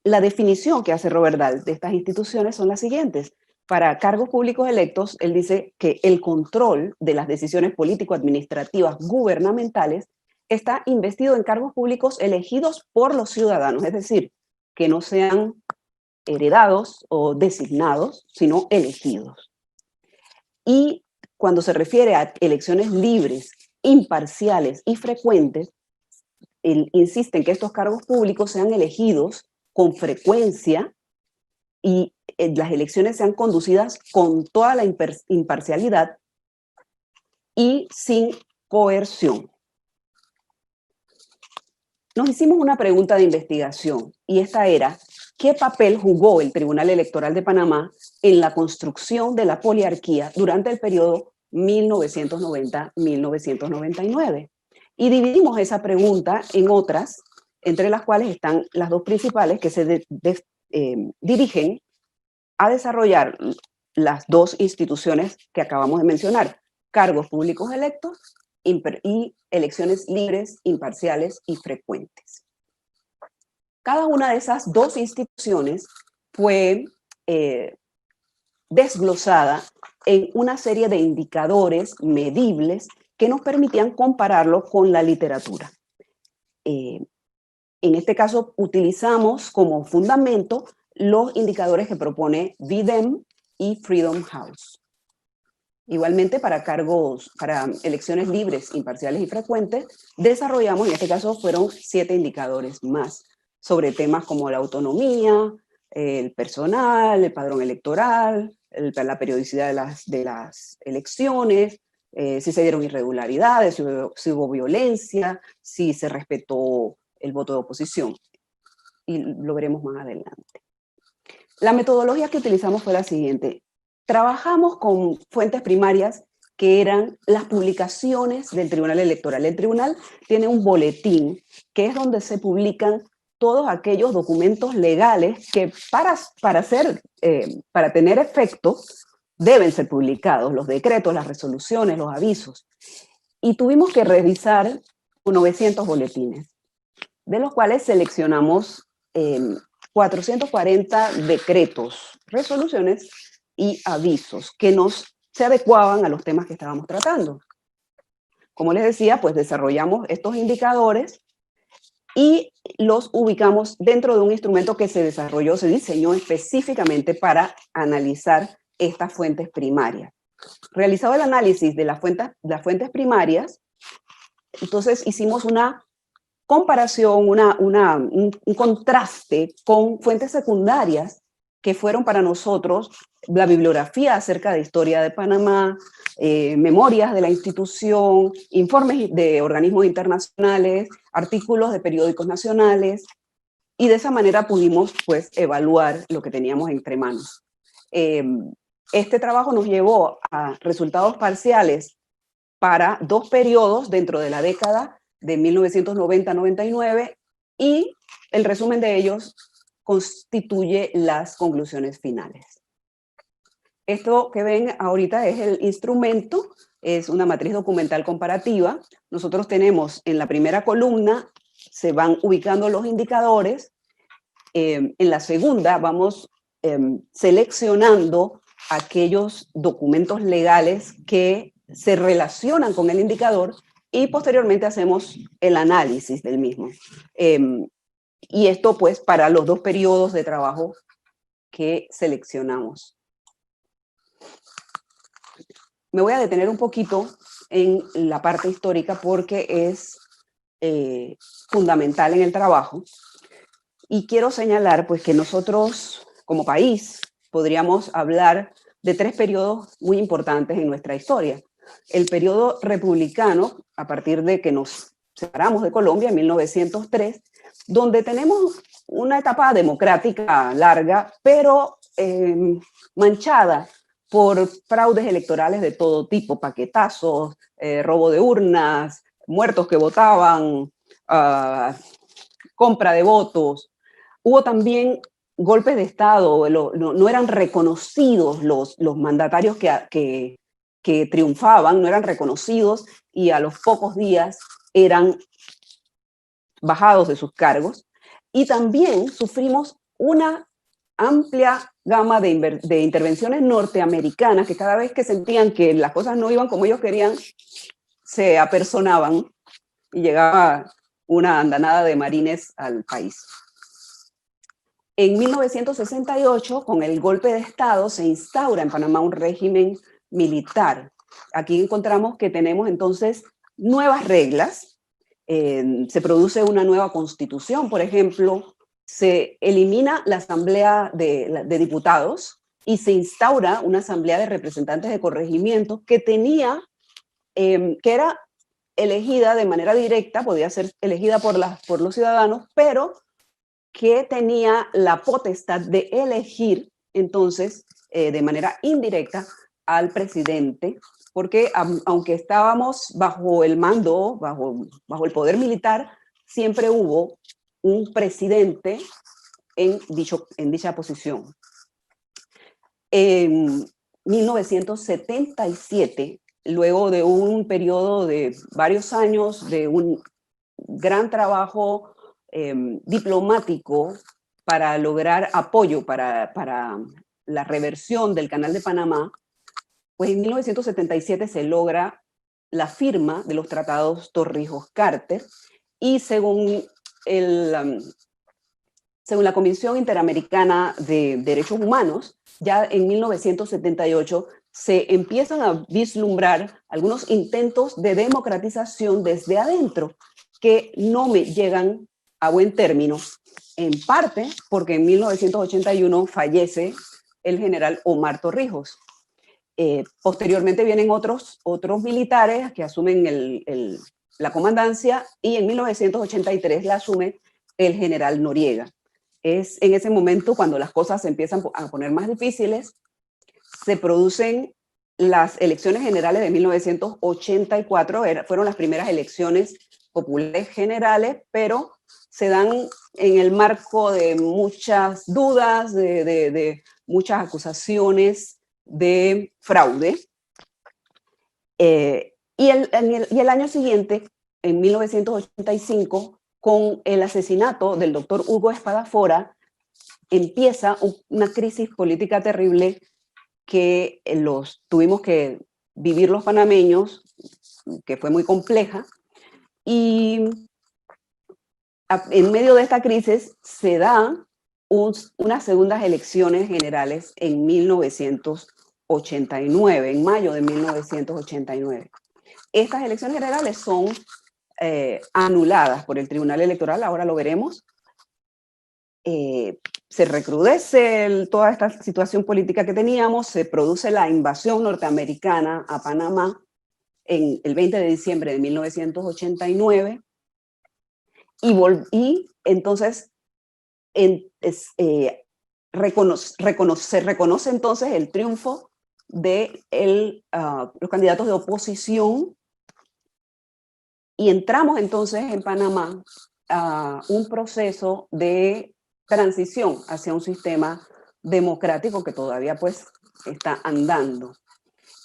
La definición que hace Robert Dahl de estas instituciones son las siguientes. Para cargos públicos electos, él dice que el control de las decisiones político-administrativas gubernamentales está investido en cargos públicos elegidos por los ciudadanos, es decir, que no sean heredados o designados, sino elegidos. Y cuando se refiere a elecciones libres, imparciales y frecuentes, él insiste en que estos cargos públicos sean elegidos con frecuencia y las elecciones sean conducidas con toda la imparcialidad y sin coerción. Nos hicimos una pregunta de investigación, y esta era: ¿qué papel jugó el Tribunal Electoral de Panamá en la construcción de la poliarquía durante el periodo 1990-1999? Y dividimos esa pregunta en otras, entre las cuales están las 2 principales, que se dirigen a desarrollar las 2 instituciones que acabamos de mencionar: cargos públicos electos y elecciones libres, imparciales y frecuentes. Cada una de esas 2 instituciones fue desglosada en una serie de indicadores medibles que nos permitían compararlo con la literatura. En este caso, utilizamos como fundamento los indicadores que propone VDEM y Freedom House. Igualmente, para elecciones libres, imparciales y frecuentes, desarrollamos, en este caso fueron 7 indicadores más, sobre temas como la autonomía, el personal, el padrón electoral, la periodicidad de las elecciones, si se dieron irregularidades, si hubo violencia, si se respetó el voto de oposición. Y lo veremos más adelante. La metodología que utilizamos fue la siguiente. Trabajamos con fuentes primarias que eran las publicaciones del Tribunal Electoral. El Tribunal tiene un boletín que es donde se publican todos aquellos documentos legales que para tener efecto deben ser publicados: los decretos, las resoluciones, los avisos. y tuvimos que revisar 900 boletines, de los cuales seleccionamos 440 decretos, resoluciones y avisos que se adecuaban a los temas que estábamos tratando. Como les decía, pues desarrollamos estos indicadores y los ubicamos dentro de un instrumento que se diseñó específicamente para analizar estas fuentes primarias. Realizado el análisis de las fuentes primarias, entonces hicimos una comparación, un contraste con fuentes secundarias que fueron para nosotros la bibliografía acerca de historia de Panamá, memorias de la institución, informes de organismos internacionales, artículos de periódicos nacionales, y de esa manera pudimos pues evaluar lo que teníamos entre manos. Este trabajo nos llevó a resultados parciales para 2 periodos dentro de la década de 1990-99, y el resumen de ellos constituye las conclusiones finales. Esto que ven ahorita es el instrumento, es una matriz documental comparativa. Nosotros tenemos en la primera columna, se van ubicando los indicadores. En la segunda vamos seleccionando aquellos documentos legales que se relacionan con el indicador, y posteriormente hacemos el análisis del mismo. Y esto pues para los 2 periodos de trabajo que seleccionamos. Me voy a detener un poquito en la parte histórica porque es fundamental en el trabajo, y quiero señalar pues que nosotros como país podríamos hablar de 3 periodos muy importantes en nuestra historia. El periodo republicano, a partir de que nos separamos de Colombia en 1903, donde tenemos una etapa democrática larga, pero manchada por fraudes electorales de todo tipo, paquetazos, robo de urnas, muertos que votaban, compra de votos. Hubo también golpes de Estado, no eran reconocidos los mandatarios que triunfaban, no eran reconocidos, y a los pocos días eran bajados de sus cargos. Y también sufrimos una amplia gama de intervenciones norteamericanas que cada vez que sentían que las cosas no iban como ellos querían, se apersonaban y llegaba una andanada de marines al país. En 1968, con el golpe de Estado, se instaura en Panamá un régimen militar. Aquí encontramos que tenemos entonces nuevas reglas, se produce una nueva constitución, por ejemplo, se elimina la asamblea de diputados y se instaura una asamblea de representantes de corregimiento que era elegida de manera directa, podía ser elegida por los ciudadanos, pero que tenía la potestad de elegir entonces de manera indirecta al presidente, porque aunque estábamos bajo el mando, bajo el poder militar, siempre hubo un presidente en dicha posición. En 1977, luego de un periodo de varios años de un gran trabajo diplomático para lograr apoyo para la reversión del Canal de Panamá, pues en 1977 se logra la firma de los tratados Torrijos-Carter, y según la Comisión Interamericana de Derechos Humanos, ya en 1978 se empiezan a vislumbrar algunos intentos de democratización desde adentro que no me llegan a buen término, en parte porque en 1981 fallece el general Omar Torrijos. Posteriormente vienen otros militares que asumen la comandancia, y en 1983 la asume el general Noriega. Es en ese momento cuando las cosas se empiezan a poner más difíciles. Se producen las elecciones generales de 1984, fueron las primeras elecciones populares generales, pero se dan en el marco de muchas dudas, de muchas acusaciones de fraude. Y el año siguiente, en 1985, con el asesinato del doctor Hugo Espadafora, empieza una crisis política terrible que tuvimos que vivir los panameños, que fue muy compleja, y en medio de esta crisis se dan unas segundas elecciones generales en 1989, en mayo de 1989. Estas elecciones generales son anuladas por el Tribunal Electoral, ahora lo veremos. Se recrudece toda esta situación política que teníamos, se produce la invasión norteamericana a Panamá en el 20 de diciembre de 1989, y entonces se reconoce entonces el triunfo de los candidatos de oposición, y entramos entonces en Panamá a un proceso de transición hacia un sistema democrático que todavía pues está andando.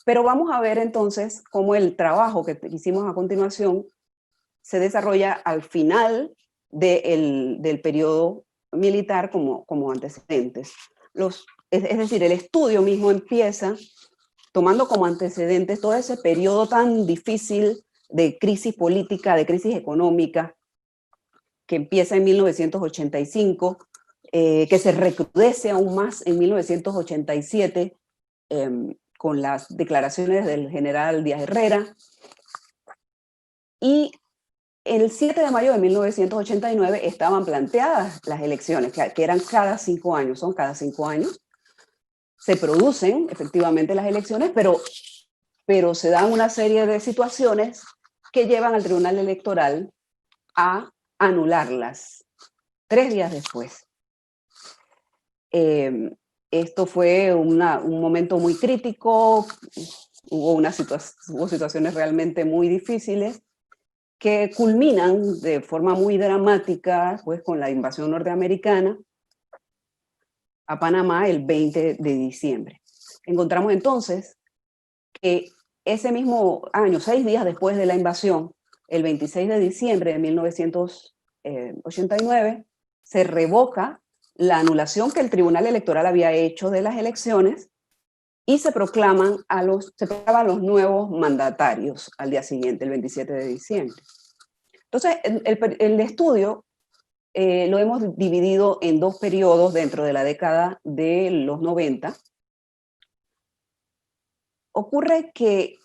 Pero vamos a ver entonces cómo el trabajo que hicimos a continuación se desarrolla al final del periodo militar como antecedentes. Es decir, el estudio mismo empieza tomando como antecedentes todo ese periodo tan difícil de crisis política, de crisis económica, que empieza en 1985, que se recrudece aún más en 1987, con las declaraciones del general Díaz Herrera. Y el 7 de mayo de 1989 estaban planteadas las elecciones, que eran cada 5 años, son cada 5 años. Se producen efectivamente las elecciones, pero se dan una serie de situaciones que llevan al Tribunal Electoral a anularlas 3 días después. Esto fue un momento muy crítico, hubo situaciones realmente muy difíciles que culminan de forma muy dramática pues, con la invasión norteamericana a Panamá el 20 de diciembre. Encontramos entonces que ese mismo año, 6 días después de la invasión, el 26 de diciembre de 1989, se revoca la anulación que el Tribunal Electoral había hecho de las elecciones y se proclaman los nuevos mandatarios al día siguiente, el 27 de diciembre. Entonces, el estudio lo hemos dividido en 2 periodos dentro de la década de los 90. Ocurre que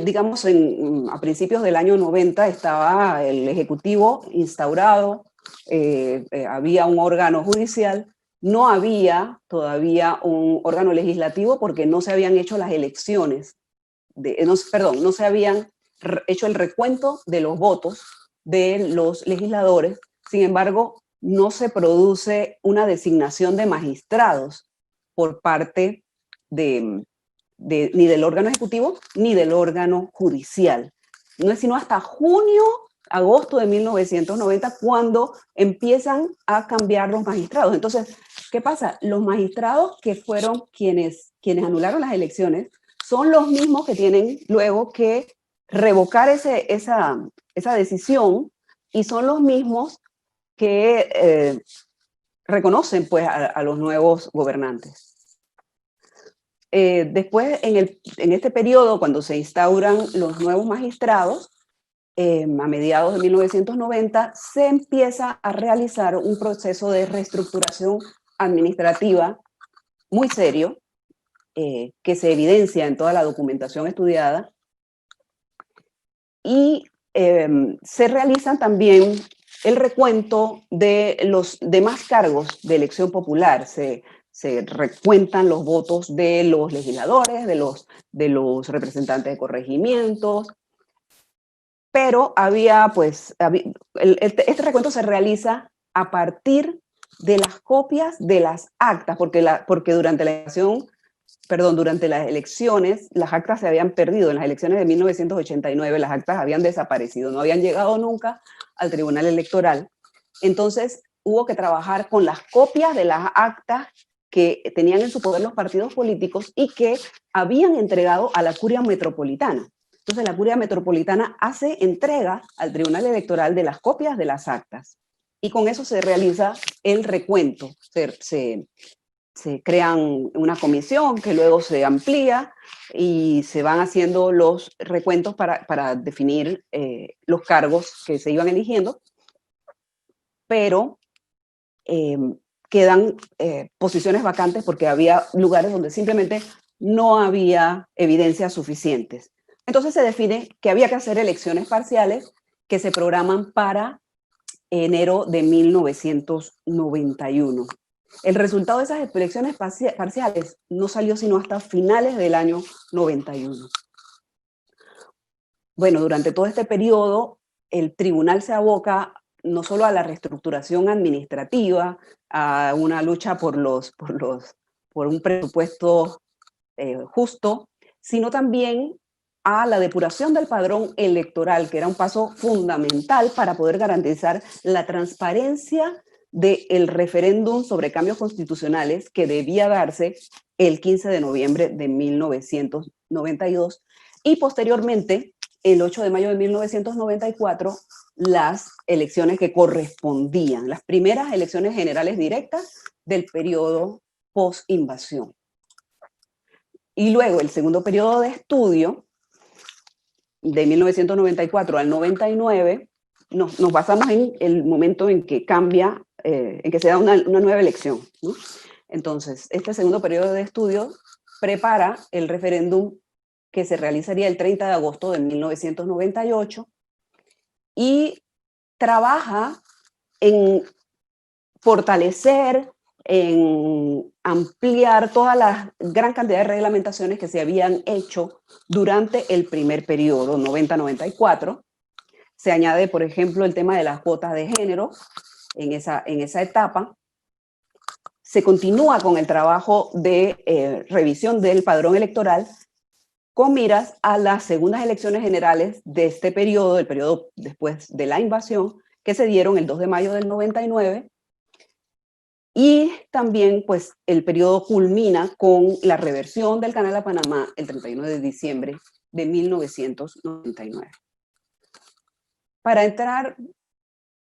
digamos, a principios del año 90 estaba el Ejecutivo instaurado, había un órgano judicial, no había todavía un órgano legislativo porque no se habían hecho las elecciones, no se habían hecho el recuento de los votos de los legisladores. Sin embargo, no se produce una designación de magistrados por parte ni del órgano ejecutivo ni del órgano judicial. No es sino hasta junio, agosto de 1990 cuando empiezan a cambiar los magistrados. Entonces, ¿qué pasa? Los magistrados que fueron quienes anularon las elecciones son los mismos que tienen luego que revocar esa decisión, y son los mismos que reconocen pues, a los nuevos gobernantes. Después, en este periodo, cuando se instauran los nuevos magistrados, a mediados de 1990, se empieza a realizar un proceso de reestructuración administrativa muy serio, que se evidencia en toda la documentación estudiada, y se realizan también el recuento de los demás cargos de elección popular. Se recuentan los votos de los legisladores, de los representantes de corregimientos, pero este recuento se realiza a partir de las copias de las actas, porque durante las elecciones, las actas se habían perdido. En las elecciones de 1989, las actas habían desaparecido, no habían llegado nunca al Tribunal Electoral. Entonces, hubo que trabajar con las copias de las actas que tenían en su poder los partidos políticos y que habían entregado a la Curia Metropolitana. Entonces la Curia Metropolitana hace entrega al Tribunal Electoral de las copias de las actas y con eso se realiza el recuento. Se crean una comisión que luego se amplía y se van haciendo los recuentos para definir los cargos que se iban eligiendo, pero quedan posiciones vacantes porque había lugares donde simplemente no había evidencias suficientes. Entonces se define que había que hacer elecciones parciales que se programan para enero de 1991. El resultado de esas elecciones parciales no salió sino hasta finales del año 91. Bueno, durante todo este periodo, el tribunal se aboca no solo a la reestructuración administrativa, a una lucha por un presupuesto justo, sino también a la depuración del padrón electoral, que era un paso fundamental para poder garantizar la transparencia del referéndum sobre cambios constitucionales que debía darse el 15 de noviembre de 1992 y posteriormente, el 8 de mayo de 1994, las elecciones que correspondían, las primeras elecciones generales directas del periodo post-invasión. Y luego el segundo periodo de estudio, de 1994 al 99, nos basamos en el momento en que cambia, en que se da una nueva elección, ¿no? Entonces, este segundo periodo de estudio prepara el referéndum que se realizaría el 30 de agosto de 1998 y trabaja en fortalecer, en ampliar toda la gran cantidad de reglamentaciones que se habían hecho durante el primer periodo, 90-94. Se añade, por ejemplo, el tema de las cuotas de género en esa etapa. Se continúa con el trabajo de revisión del padrón electoral con miras a las segundas elecciones generales de este periodo, el periodo después de la invasión, que se dieron el 2 de mayo del 99. Y también, pues, el periodo culmina con la reversión del Canal a Panamá el 31 de diciembre de 1999. Para entrar,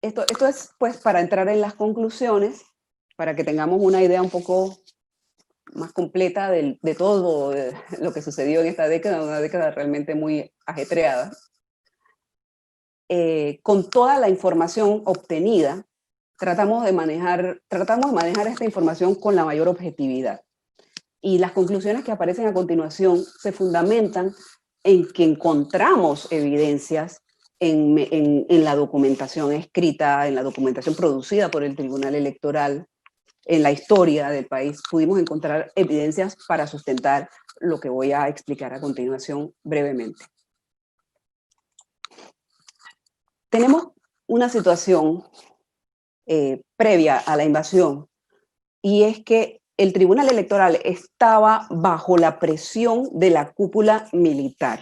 esto es, pues, para entrar en las conclusiones, para que tengamos una idea un poco más completa de todo lo que sucedió en esta década, una década realmente muy ajetreada. Con toda la información obtenida, tratamos de manejar esta información con la mayor objetividad. Y las conclusiones que aparecen a continuación se fundamentan en que encontramos evidencias en la documentación escrita, en la documentación producida por el Tribunal Electoral, en la historia del país. Pudimos encontrar evidencias para sustentar lo que voy a explicar a continuación brevemente. Tenemos una situación previa a la invasión, y es que el Tribunal Electoral estaba bajo la presión de la cúpula militar.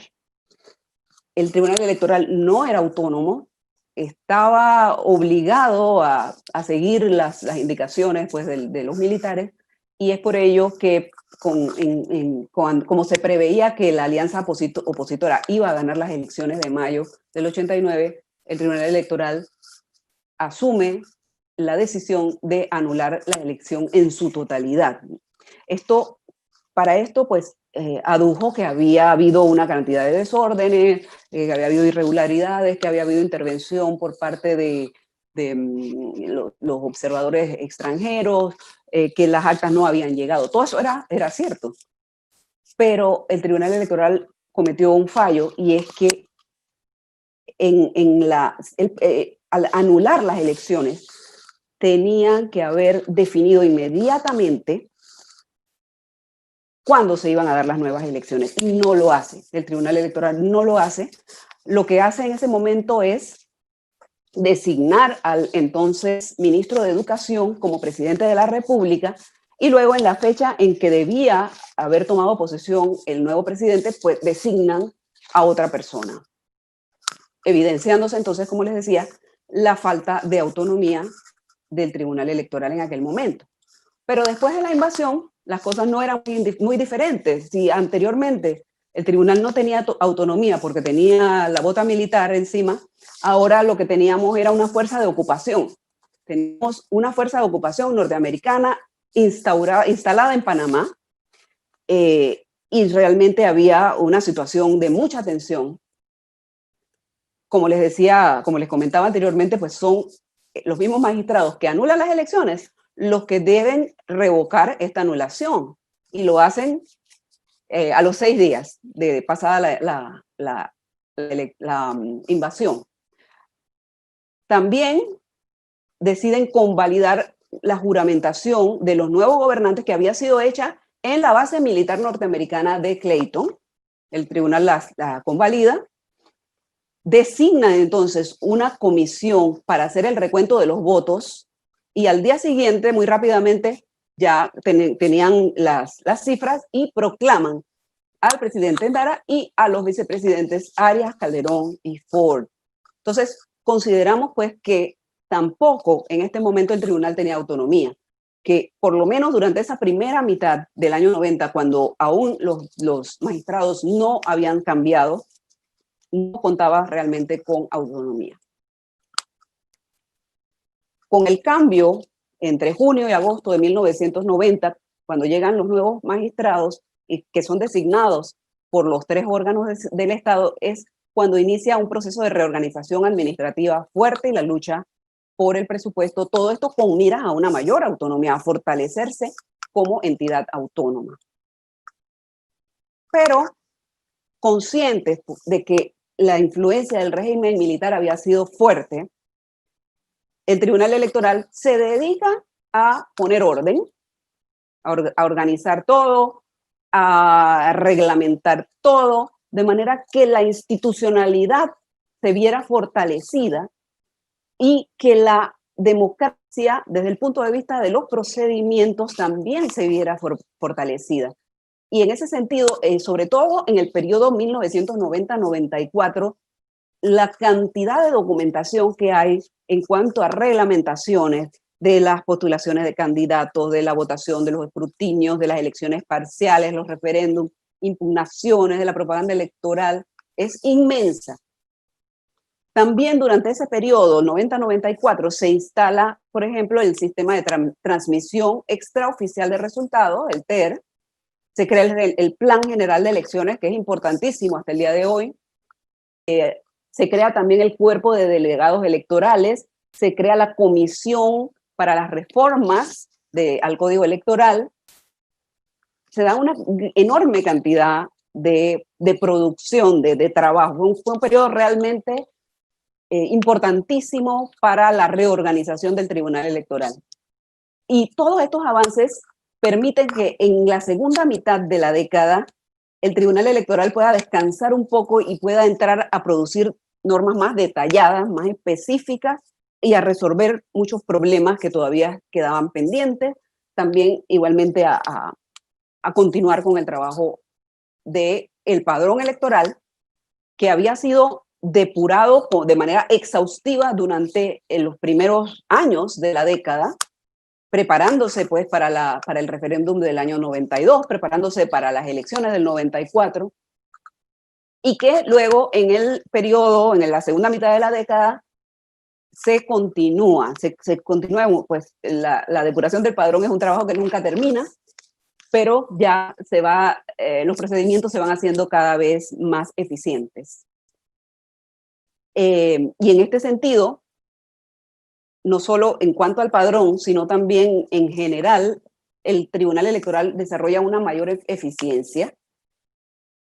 El Tribunal Electoral no era autónomo, estaba obligado a seguir las indicaciones, pues, de los militares, y es por ello que como se preveía que la alianza opositora iba a ganar las elecciones de mayo del 89, el Tribunal Electoral asume la decisión de anular la elección en su totalidad. Para esto, pues, adujo que había habido una cantidad de desórdenes, que había habido irregularidades, que había habido intervención por parte de los observadores extranjeros, que las actas no habían llegado. Todo eso era cierto. Pero el Tribunal Electoral cometió un fallo, y es que al anular las elecciones, tenían que haber definido inmediatamente cuándo se iban a dar las nuevas elecciones. Y no lo hace. El Tribunal Electoral no lo hace. Lo que hace en ese momento es designar al entonces ministro de Educación como presidente de la República, y luego, en la fecha en que debía haber tomado posesión el nuevo presidente, pues designan a otra persona, evidenciándose entonces, como les decía, la falta de autonomía del Tribunal Electoral en aquel momento. Pero después de la invasión, las cosas no eran muy diferentes. Si anteriormente el tribunal no tenía autonomía porque tenía la bota militar encima, ahora lo que teníamos era una fuerza de ocupación. Teníamos una fuerza de ocupación norteamericana instalada en Panamá, y realmente había una situación de mucha tensión. Como les decía, como les comentaba anteriormente, pues son los mismos magistrados que anulan las elecciones los que deben revocar esta anulación, y lo hacen a los 6 días de pasada la invasión. También deciden convalidar la juramentación de los nuevos gobernantes que había sido hecha en la base militar norteamericana de Clayton. El tribunal la convalida, designa entonces una comisión para hacer el recuento de los votos, y al día siguiente, muy rápidamente, ya tenían las cifras y proclaman al presidente Endara y a los vicepresidentes Arias, Calderón y Ford. Entonces, consideramos pues que tampoco en este momento el tribunal tenía autonomía, que por lo menos durante esa primera mitad del año 90, cuando aún los magistrados no habían cambiado, no contaba realmente con autonomía. Con el cambio entre junio y agosto de 1990, cuando llegan los nuevos magistrados y que son designados por los 3 órganos del Estado, es cuando inicia un proceso de reorganización administrativa fuerte y la lucha por el presupuesto, todo esto con miras a una mayor autonomía, a fortalecerse como entidad autónoma. Pero conscientes de que la influencia del régimen militar había sido fuerte, el Tribunal Electoral se dedica a poner orden, a organizar todo, a reglamentar todo, de manera que la institucionalidad se viera fortalecida y que la democracia, desde el punto de vista de los procedimientos, también se viera fortalecida. Y en ese sentido, sobre todo en el periodo 1990-94, la cantidad de documentación que hay en cuanto a reglamentaciones de las postulaciones de candidatos, de la votación, de los escrutinios, de las elecciones parciales, los referéndums, impugnaciones de la propaganda electoral, es inmensa. También durante ese periodo, 90-94, se instala, por ejemplo, el sistema de transmisión extraoficial de resultados, el TER. Se crea el Plan General de Elecciones, que es importantísimo hasta el día de hoy. Se crea también el cuerpo de delegados electorales, se crea la comisión para las reformas al Código Electoral. Se da una enorme cantidad de producción, de trabajo. Fue un periodo realmente importantísimo para la reorganización del Tribunal Electoral. Y todos estos avances permiten que en la segunda mitad de la década el Tribunal Electoral pueda descansar un poco y pueda entrar a producir normas más detalladas, más específicas, y a resolver muchos problemas que todavía quedaban pendientes. También igualmente a continuar con el trabajo del padrón electoral, que había sido depurado de manera exhaustiva durante los primeros años de la década, preparándose pues para el referéndum del año 92, preparándose para las elecciones del 94, y que luego en el periodo, en la segunda mitad de la década, se continúa, pues la depuración del padrón es un trabajo que nunca termina, pero ya los procedimientos se van haciendo cada vez más eficientes. Y en este sentido, no solo en cuanto al padrón, sino también en general, el Tribunal Electoral desarrolla una mayor eficiencia.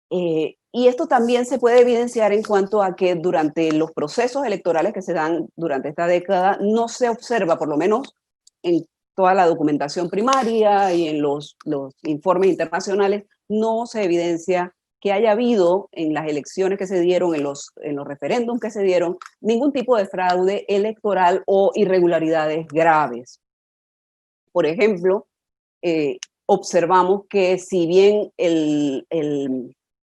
Y esto también se puede evidenciar en cuanto a que durante los procesos electorales que se dan durante esta década, no se observa, por lo menos en toda la documentación primaria y en los informes internacionales, no se evidencia que haya habido en las elecciones que se dieron, en los referéndums que se dieron, ningún tipo de fraude electoral o irregularidades graves. Por ejemplo, observamos que si bien el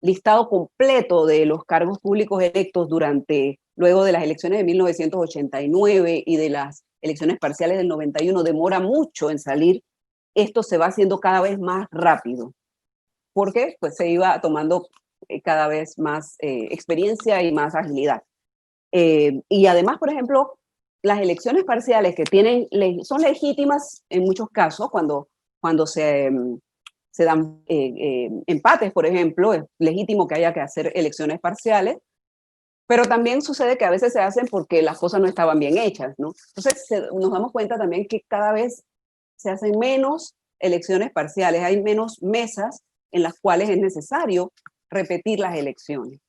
listado completo de los cargos públicos electos luego de las elecciones de 1989 y de las elecciones parciales del 91 demora mucho en salir, esto se va haciendo cada vez más rápido, porque pues se iba tomando cada vez más experiencia y más agilidad. Y además, por ejemplo, las elecciones parciales que son legítimas en muchos casos cuando se dan empates, por ejemplo, es legítimo que haya que hacer elecciones parciales, pero también sucede que a veces se hacen porque las cosas no estaban bien hechas, ¿no? Entonces nos damos cuenta también que cada vez se hacen menos elecciones parciales, hay menos mesas en las cuales es necesario repetir las elecciones.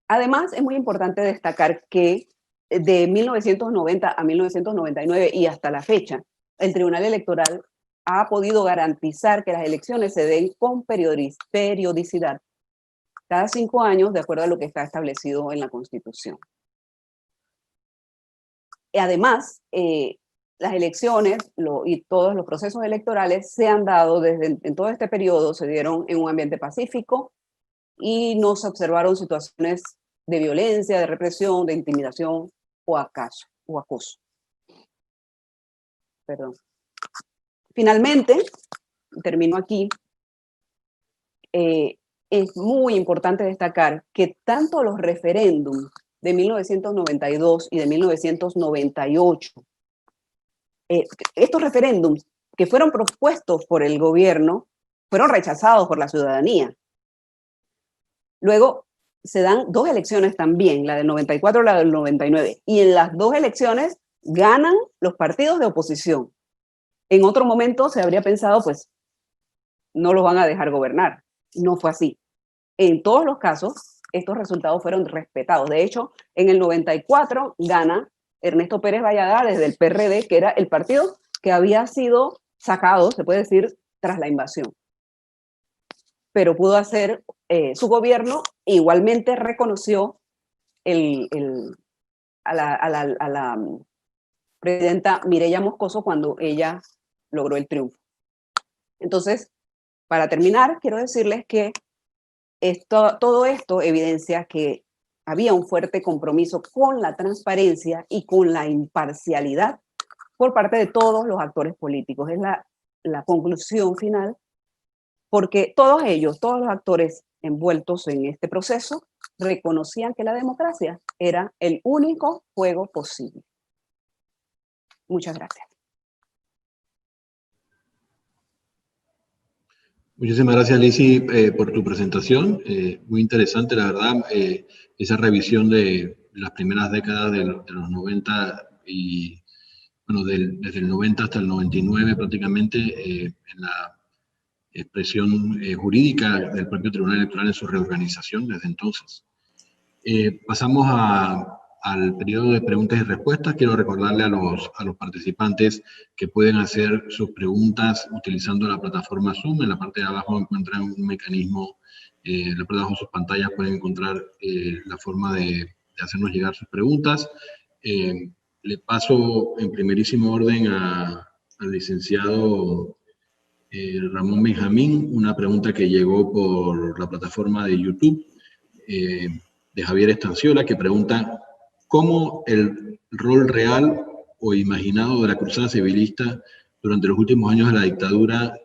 Además, es muy importante destacar que de 1990 a 1999 y hasta la fecha, el Tribunal Electoral ha podido garantizar que las elecciones se den con periodicidad, cada 5 años, de acuerdo a lo que está establecido en la Constitución. Y además, las elecciones y todos los procesos electorales se han dado en todo este periodo, se dieron en un ambiente pacífico y no se observaron situaciones de violencia, de represión, de intimidación o acoso. Perdón. Finalmente, termino aquí, es muy importante destacar que tanto los referéndums de 1992 y de 1998, estos referéndums que fueron propuestos por el gobierno, fueron rechazados por la ciudadanía. Luego se dan 2 elecciones también, la del 94 y la del 99, y en las 2 elecciones ganan los partidos de oposición. En otro momento se habría pensado, pues, no los van a dejar gobernar. No fue así. En todos los casos, estos resultados fueron respetados. De hecho, en el 94 gana Ernesto Pérez Valladares del PRD, que era el partido que había sido sacado, se puede decir, tras la invasión. Pero pudo hacer su gobierno, igualmente reconoció a la presidenta Mireya Moscoso cuando ella logró el triunfo. Entonces, para terminar, quiero decirles que todo esto evidencia que había un fuerte compromiso con la transparencia y con la imparcialidad por parte de todos los actores políticos. Es la conclusión final, porque todos los actores envueltos en este proceso, reconocían que la democracia era el único juego posible. Muchas gracias. Muchísimas gracias, Lizzy, por tu presentación. Muy interesante, la verdad, esa revisión de las primeras décadas de los 90 y, bueno, desde el 90 hasta el 99 prácticamente, en la expresión jurídica del propio Tribunal Electoral en su reorganización desde entonces. Pasamos al periodo de preguntas y respuestas. Quiero recordarle a los participantes que pueden hacer sus preguntas utilizando la plataforma Zoom. En la parte de abajo encuentran un mecanismo, en la parte de abajo de sus pantallas pueden encontrar la forma de hacernos llegar sus preguntas. Le paso en primerísimo orden al licenciado Ramón Benjamín una pregunta que llegó por la plataforma de YouTube de Javier Estanciola, que pregunta cómo el rol real o imaginado de la cruzada civilista durante los últimos años de la dictadura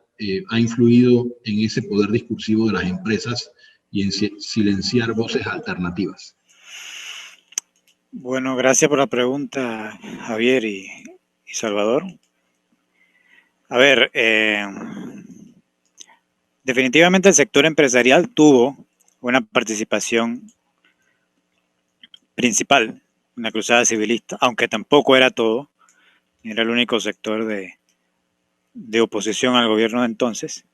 ha influido en ese poder discursivo de las empresas y en silenciar voces alternativas. Bueno, gracias por la pregunta, Javier y Salvador. A ver, definitivamente el sector empresarial tuvo una participación principal en la cruzada civilista, aunque tampoco era todo, era el único sector de oposición al gobierno de entonces.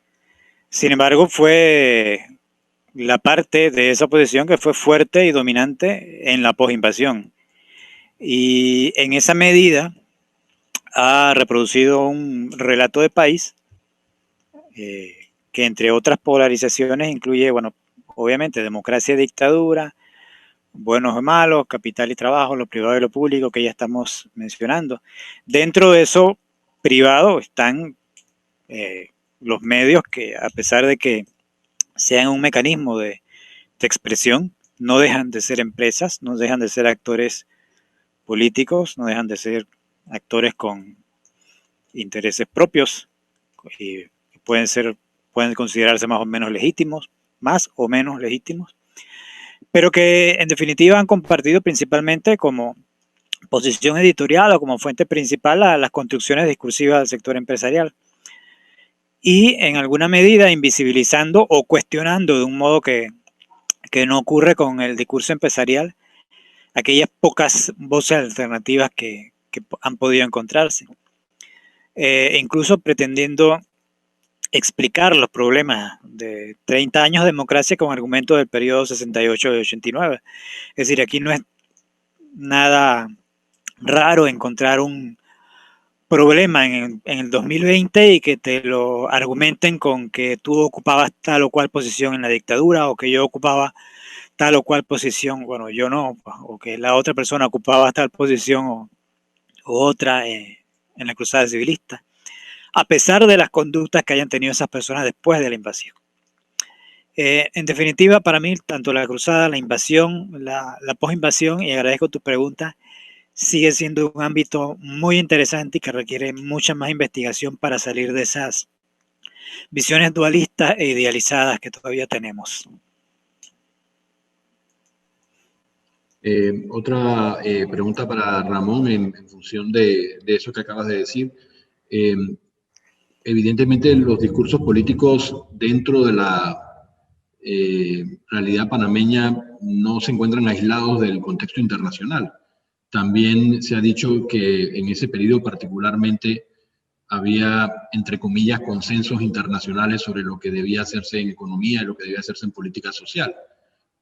Sin embargo, fue la parte de esa oposición que fue fuerte y dominante en la posinvasión. Y en esa medida ha reproducido un relato de país que entre otras polarizaciones incluye, bueno, obviamente democracia y dictadura, buenos o malos, capital y trabajo, lo privado y lo público que ya estamos mencionando. Dentro de eso privado están los medios que, a pesar de que sean un mecanismo de expresión, no dejan de ser empresas, no dejan de ser actores políticos, no dejan de ser actores con intereses propios y pueden considerarse más o menos legítimos, pero que en definitiva han compartido principalmente como posición editorial o como fuente principal a las construcciones discursivas del sector empresarial. Y en alguna medida invisibilizando o cuestionando de un modo que no ocurre con el discurso empresarial, aquellas pocas voces alternativas que han podido encontrarse. Incluso pretendiendo explicar los problemas de 30 años de democracia con argumentos del periodo 68 y 89. Es decir, aquí no es nada raro encontrar un problema en el 2020 y que te lo argumenten con que tú ocupabas tal o cual posición en la dictadura o que yo ocupaba tal o cual posición, bueno, yo no, o que la otra persona ocupaba tal posición o otra en la cruzada civilista, a pesar de las conductas que hayan tenido esas personas después de la invasión. En definitiva, para mí, tanto la cruzada, la invasión, la posinvasión, y agradezco tu pregunta, sigue siendo un ámbito muy interesante y que requiere mucha más investigación para salir de esas visiones dualistas e idealizadas que todavía tenemos. Otra pregunta para Ramón en función de eso que acabas de decir. Evidentemente los discursos políticos dentro de la realidad panameña no se encuentran aislados del contexto internacional. También se ha dicho que en ese periodo particularmente había, entre comillas, consensos internacionales sobre lo que debía hacerse en economía y lo que debía hacerse en política social.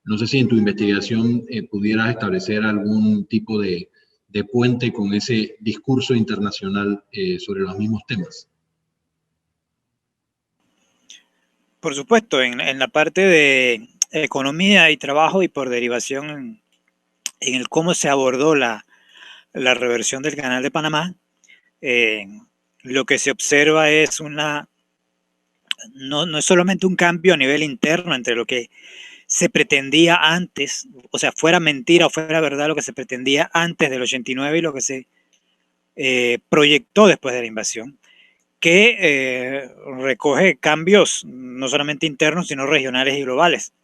No sé si en tu investigación pudieras establecer algún tipo de puente con ese discurso internacional sobre los mismos temas. Por supuesto, en la parte de economía y trabajo y por derivación en el cómo se abordó la reversión del Canal de Panamá, lo que se observa es no es solamente un cambio a nivel interno entre lo que se pretendía antes, o sea, fuera mentira o fuera verdad lo que se pretendía antes del 89 y lo que se proyectó después de la invasión, que recoge cambios no solamente internos, sino regionales y globales.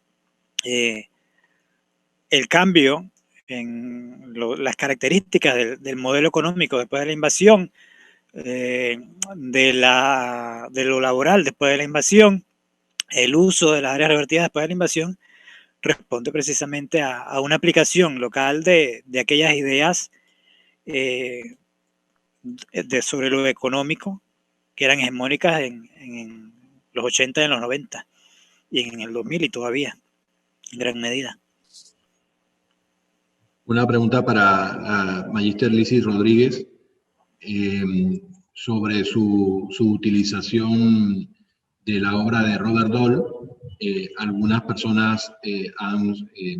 El cambio en las características del modelo económico después de la invasión, de lo laboral después de la invasión, el uso de las áreas revertidas después de la invasión, responde precisamente a una aplicación local de aquellas ideas sobre lo económico que eran hegemónicas en los 80 y en los 90 y en el 2000 y todavía en gran medida. Una pregunta para Magíster Lisis Rodríguez sobre su utilización de la obra de Robert Dahl. Algunas personas han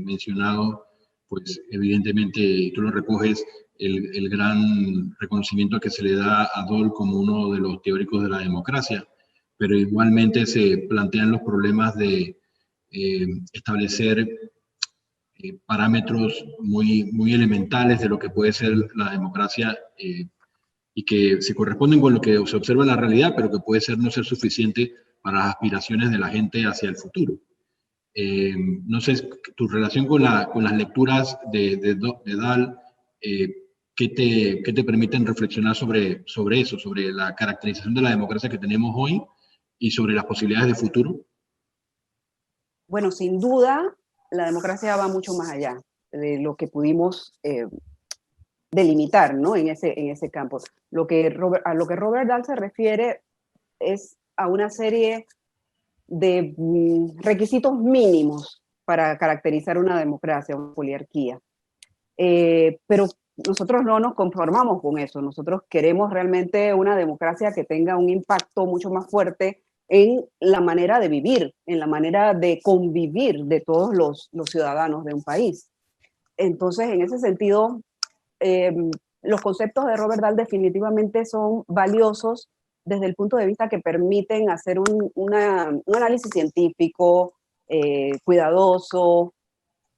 mencionado, pues evidentemente, y tú lo recoges, el gran reconocimiento que se le da a Dahl como uno de los teóricos de la democracia, pero igualmente se plantean los problemas de establecer parámetros muy elementales de lo que puede ser la democracia y que se corresponden con lo que se observa en la realidad, pero que puede no ser suficiente para las aspiraciones de la gente hacia el futuro. No sé, tu relación con las lecturas de Dahl, ¿qué te permiten reflexionar sobre eso, sobre la caracterización de la democracia que tenemos hoy y sobre las posibilidades de futuro? Bueno, sin duda, la democracia va mucho más allá de lo que pudimos delimitar, ¿no? en ese campo. A lo que Robert Dahl se refiere es a una serie de requisitos mínimos para caracterizar una democracia, una poliarquía. Pero nosotros no nos conformamos con eso. Nosotros queremos realmente una democracia que tenga un impacto mucho más fuerte en la manera de vivir, en la manera de convivir de todos los ciudadanos de un país. Entonces, en ese sentido, los conceptos de Robert Dahl definitivamente son valiosos desde el punto de vista que permiten hacer un análisis científico cuidadoso,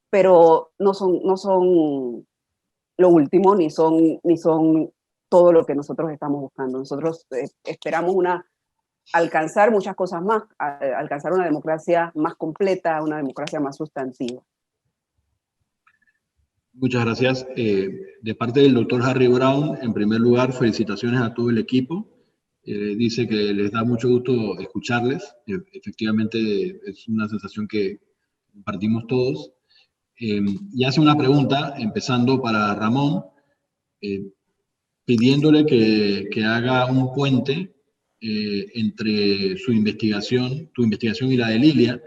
pero no son lo último, ni son todo lo que nosotros estamos buscando. Nosotros esperamos alcanzar muchas cosas más, alcanzar una democracia más completa, una democracia más sustantiva. Muchas gracias. De parte del doctor Harry Brown, en primer lugar, felicitaciones a todo el equipo. Dice que les da mucho gusto escucharles. Efectivamente, es una sensación que compartimos todos. Y hace una pregunta, empezando para Ramón, pidiéndole que haga un puente entre tu investigación y la de Lilia,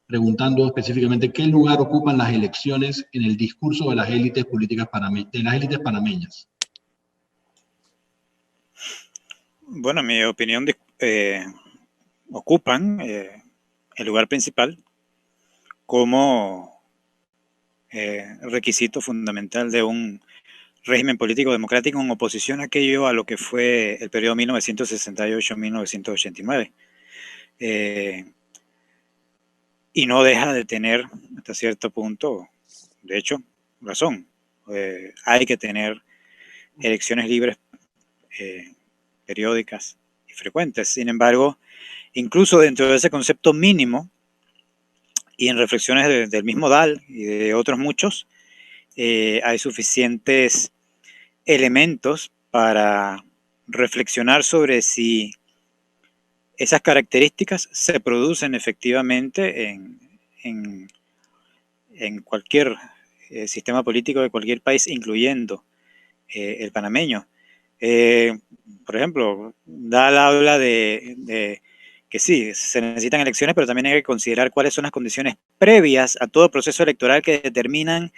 preguntando específicamente qué lugar ocupan las elecciones en el discurso de las élites políticas panameñas. Bueno, en mi opinión, ocupan el lugar principal como requisito fundamental de un régimen político democrático en oposición a aquello a lo que fue el periodo 1968-1989. Y no deja de tener hasta cierto punto, de hecho, razón. Hay que tener elecciones libres, periódicas y frecuentes. Sin embargo, incluso dentro de ese concepto mínimo y en reflexiones del mismo Dahl y de otros muchos, hay suficientes elementos para reflexionar sobre si esas características se producen efectivamente en cualquier sistema político de cualquier país, incluyendo el panameño. Por ejemplo, Dahl habla de que sí, se necesitan elecciones, pero también hay que considerar cuáles son las condiciones previas a todo proceso electoral que determinan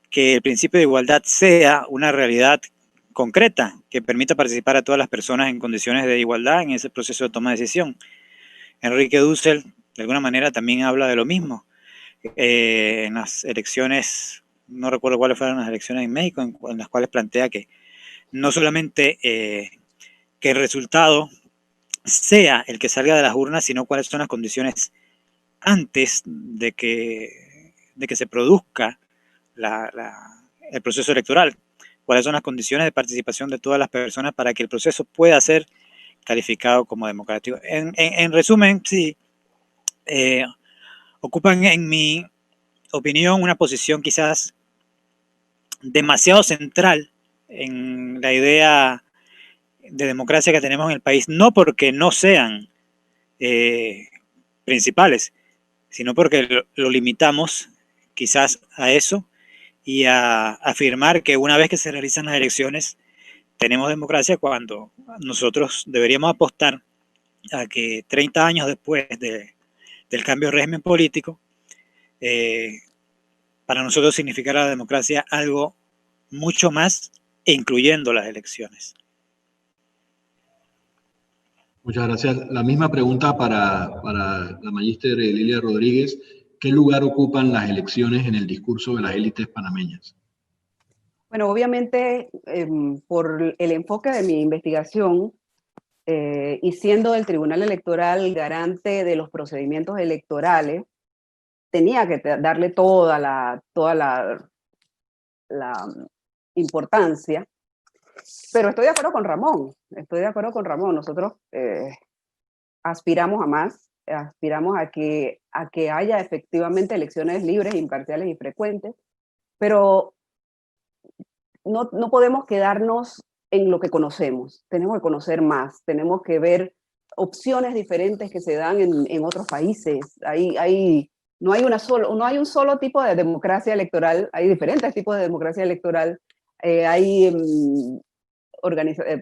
que el principio de igualdad sea una realidad concreta, que permita participar a todas las personas en condiciones de igualdad en ese proceso de toma de decisión. Enrique Dussel, de alguna manera, también habla de lo mismo. En las elecciones, no recuerdo cuáles fueron las elecciones en México, en las cuales plantea que no solamente que el resultado sea el que salga de las urnas, sino cuáles son las condiciones antes de que se produzca el proceso electoral, cuáles son las condiciones de participación de todas las personas para que el proceso pueda ser calificado como democrático. En resumen, sí, ocupan, en mi opinión, una posición quizás demasiado central en la idea de democracia que tenemos en el país, no porque no sean principales, sino porque lo limitamos quizás a eso y a afirmar que una vez que se realizan las elecciones tenemos democracia, cuando nosotros deberíamos apostar a que 30 años después del cambio de régimen político, para nosotros significará la democracia algo mucho más, incluyendo las elecciones. Muchas gracias. La misma pregunta para la magíster Lilia Rodríguez. ¿Qué lugar ocupan las elecciones en el discurso de las élites panameñas? Bueno, obviamente, por el enfoque de mi investigación, y siendo el Tribunal Electoral garante de los procedimientos electorales, tenía que darle toda la importancia. Pero estoy de acuerdo con Ramón. Nosotros aspiramos a más, aspiramos a que haya efectivamente elecciones libres, imparciales y frecuentes, pero no podemos quedarnos en lo que conocemos. Tenemos que conocer más, tenemos que ver opciones diferentes que se dan en otros países. No hay un solo tipo de democracia electoral, hay diferentes tipos de democracia electoral. Hay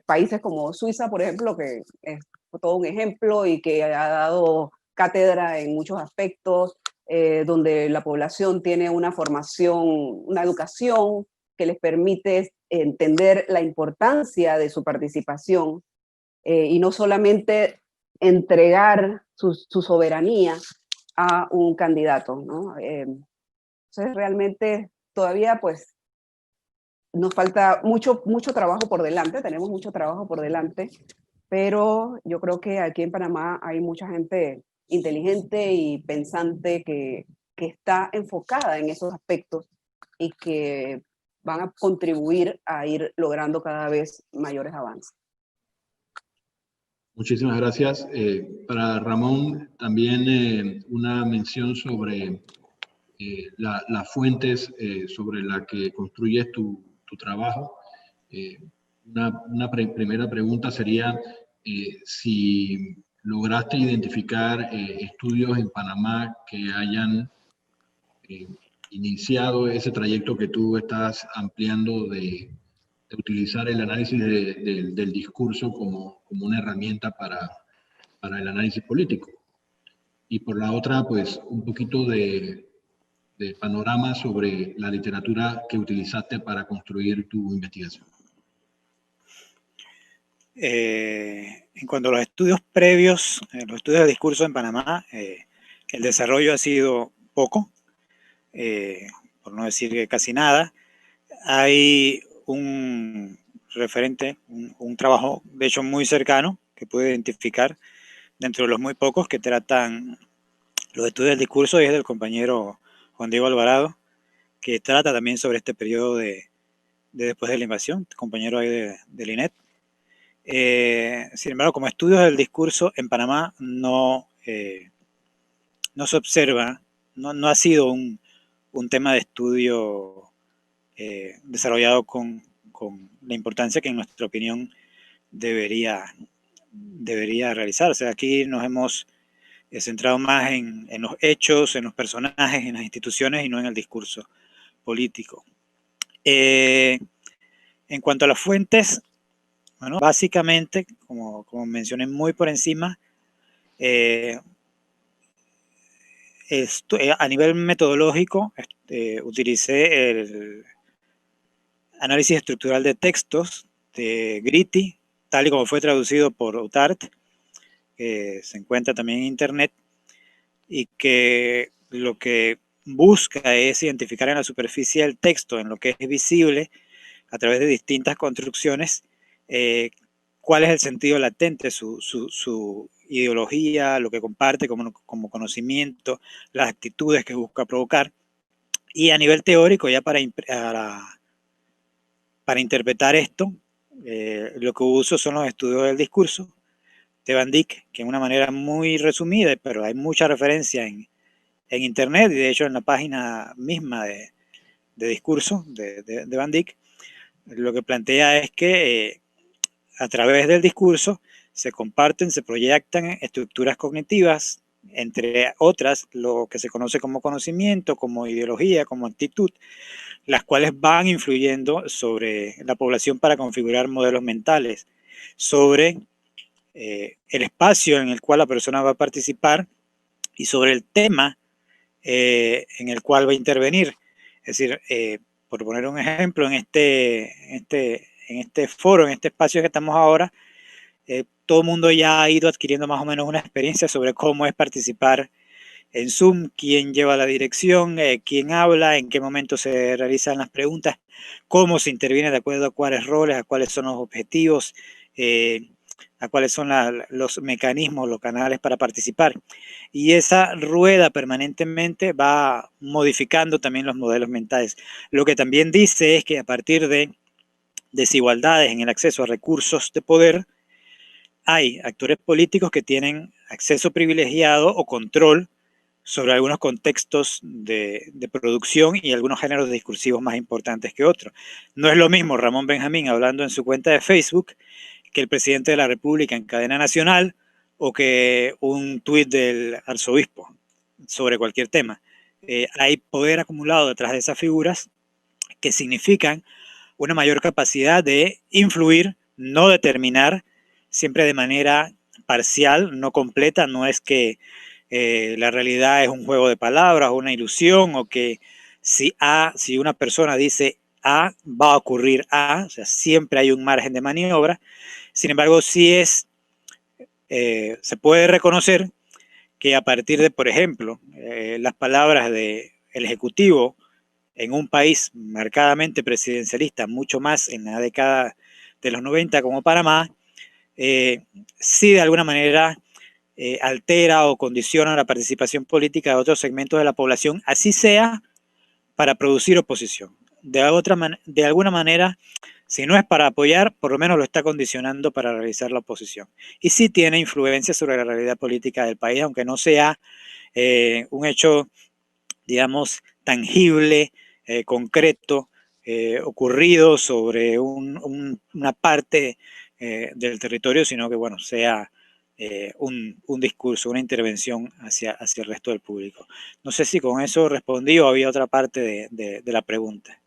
países como Suiza, por ejemplo, que es todo un ejemplo y que ha dado cátedra en muchos aspectos, donde la población tiene una formación, una educación que les permite entender la importancia de su participación y no solamente entregar su soberanía a un candidato, ¿no? Entonces realmente todavía pues nos falta mucho trabajo por delante, tenemos mucho trabajo por delante, pero yo creo que aquí en Panamá hay mucha gente inteligente y pensante que está enfocada en esos aspectos y que van a contribuir a ir logrando cada vez mayores avances. Muchísimas gracias. Para Ramón, también una mención sobre las fuentes sobre las que construyes tu trabajo. Una primera pregunta sería si lograste identificar estudios en Panamá que hayan iniciado ese trayecto que tú estás ampliando de utilizar el análisis del discurso como una herramienta para el análisis político. Y por la otra, pues un poquito de panorama sobre la literatura que utilizaste para construir tu investigación. En cuanto a los estudios previos, los estudios de discurso en Panamá, el desarrollo ha sido poco, por no decir que casi nada. Hay un referente, un trabajo de hecho muy cercano que pude identificar dentro de los muy pocos que tratan los estudios del discurso, y es del compañero Juan Diego Alvarado, que trata también sobre este periodo de después de la invasión, compañero ahí del INET. Sin embargo, como estudios del discurso en Panamá no se observa, no ha sido un tema de estudio desarrollado con la importancia que en nuestra opinión debería realizarse. Aquí nos hemos centrado más en los hechos, en los personajes, en las instituciones y no en el discurso político. En cuanto a las fuentes, bueno, básicamente, como mencioné muy por encima, a nivel metodológico, utilicé el análisis estructural de textos de Gritti, tal y como fue traducido por Utart, que se encuentra también en internet, y que lo que busca es identificar en la superficie del texto, en lo que es visible, a través de distintas construcciones, cuál es el sentido latente, su ideología, lo que comparte como conocimiento, las actitudes que busca provocar. Y a nivel teórico, ya para interpretar esto, lo que uso son los estudios del discurso de Van Dijk, que en una manera muy resumida, pero hay mucha referencia en internet, y de hecho en la página misma de discurso de Van Dijk, lo que plantea es que a través del discurso se comparten, se proyectan estructuras cognitivas, entre otras lo que se conoce como conocimiento, como ideología, como actitud, las cuales van influyendo sobre la población para configurar modelos mentales, sobre el espacio en el cual la persona va a participar y sobre el tema en el cual va a intervenir. Es decir, por poner un ejemplo, en este foro, en este espacio que estamos ahora, todo el mundo ya ha ido adquiriendo más o menos una experiencia sobre cómo es participar en Zoom, quién lleva la dirección, quién habla, en qué momento se realizan las preguntas, cómo se interviene de acuerdo a cuáles roles, a cuáles son los objetivos, a cuáles son los mecanismos, los canales para participar. Y esa rueda permanentemente va modificando también los modelos mentales. Lo que también dice es que a partir de desigualdades en el acceso a recursos de poder, hay actores políticos que tienen acceso privilegiado o control sobre algunos contextos de producción y algunos géneros discursivos más importantes que otros. No es lo mismo Ramón Benjamín hablando en su cuenta de Facebook que el presidente de la República en cadena nacional, o que un tuit del arzobispo sobre cualquier tema. Hay poder acumulado detrás de esas figuras que significan una mayor capacidad de influir, no determinar, siempre de manera parcial, no completa. No es que la realidad es un juego de palabras, una ilusión, o que si una persona dice A, va a ocurrir A, o sea, siempre hay un margen de maniobra. Sin embargo, sí se puede reconocer que a partir de, por ejemplo, las palabras del Ejecutivo en un país marcadamente presidencialista, mucho más en la década de los 90 como Panamá, sí de alguna manera altera o condiciona la participación política de otros segmentos de la población, así sea para producir oposición. de alguna manera, si no es para apoyar, por lo menos lo está condicionando para realizar la oposición. Y sí tiene influencia sobre la realidad política del país, aunque no sea un hecho, digamos, tangible, concreto, ocurrido sobre una parte del territorio, sino que, bueno, sea un discurso, una intervención hacia el resto del público. No sé si con eso respondí o había otra parte de la pregunta.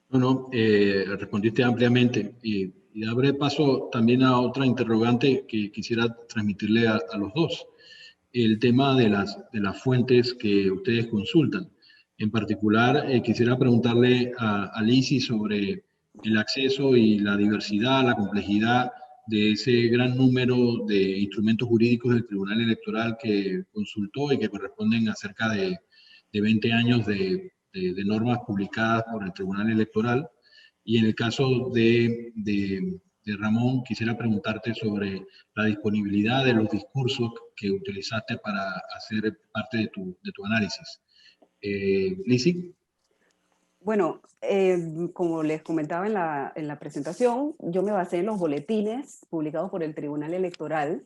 No, respondiste ampliamente y abre paso también a otra interrogante que quisiera transmitirle a los dos. El tema de las fuentes que ustedes consultan. En particular, quisiera preguntarle a Lizzy sobre el acceso y la diversidad, la complejidad de ese gran número de instrumentos jurídicos del Tribunal Electoral que consultó y que corresponden a cerca de 20 años de normas publicadas por el Tribunal Electoral. Y en el caso de Ramón, quisiera preguntarte sobre la disponibilidad de los discursos que utilizaste para hacer parte de tu análisis. Lizzy. Bueno, como les comentaba en la presentación, yo me basé en los boletines publicados por el Tribunal Electoral,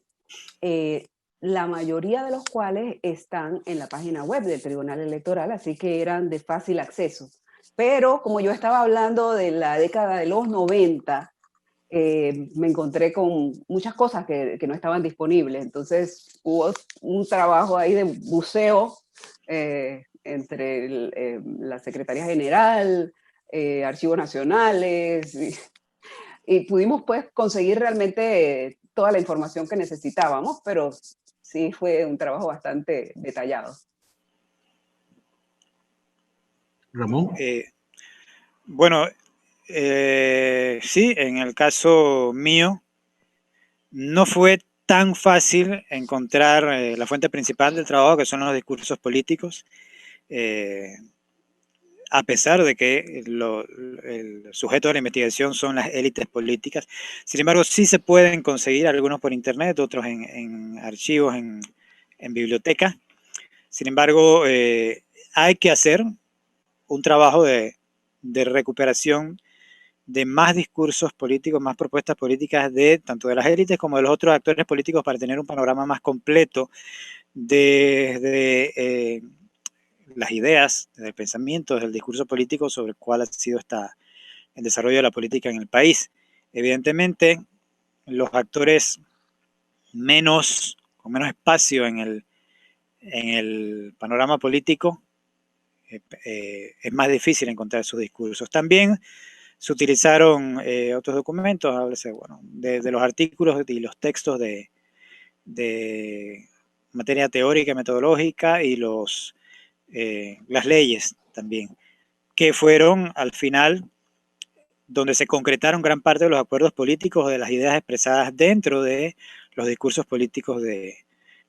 la mayoría de los cuales están en la página web del Tribunal Electoral, así que eran de fácil acceso. Pero como yo estaba hablando de la década de los 90, me encontré con muchas cosas que no estaban disponibles. Entonces hubo un trabajo ahí de buceo entre la Secretaría General, Archivos Nacionales, y pudimos pues conseguir realmente toda la información que necesitábamos, pero sí fue un trabajo bastante detallado. Ramón. Bueno, sí, en el caso mío, no fue tan fácil encontrar la fuente principal del trabajo, que son los discursos políticos, a pesar de que el sujeto de la investigación son las élites políticas. Sin embargo, sí se pueden conseguir algunos por internet, otros en archivos, en biblioteca. Sin embargo, hay que hacer un trabajo de recuperación de más discursos políticos, más propuestas políticas tanto de las élites como de los otros actores políticos para tener un panorama más completo desde las ideas, del pensamiento, del discurso político sobre cuál ha sido el desarrollo de la política en el país. Evidentemente, los actores con menos espacio en el panorama político, es más difícil encontrar sus discursos. También se utilizaron otros documentos, bueno, de los artículos y los textos de materia teórica y metodológica y las leyes también, que fueron al final donde se concretaron gran parte de los acuerdos políticos o de las ideas expresadas dentro de los discursos políticos de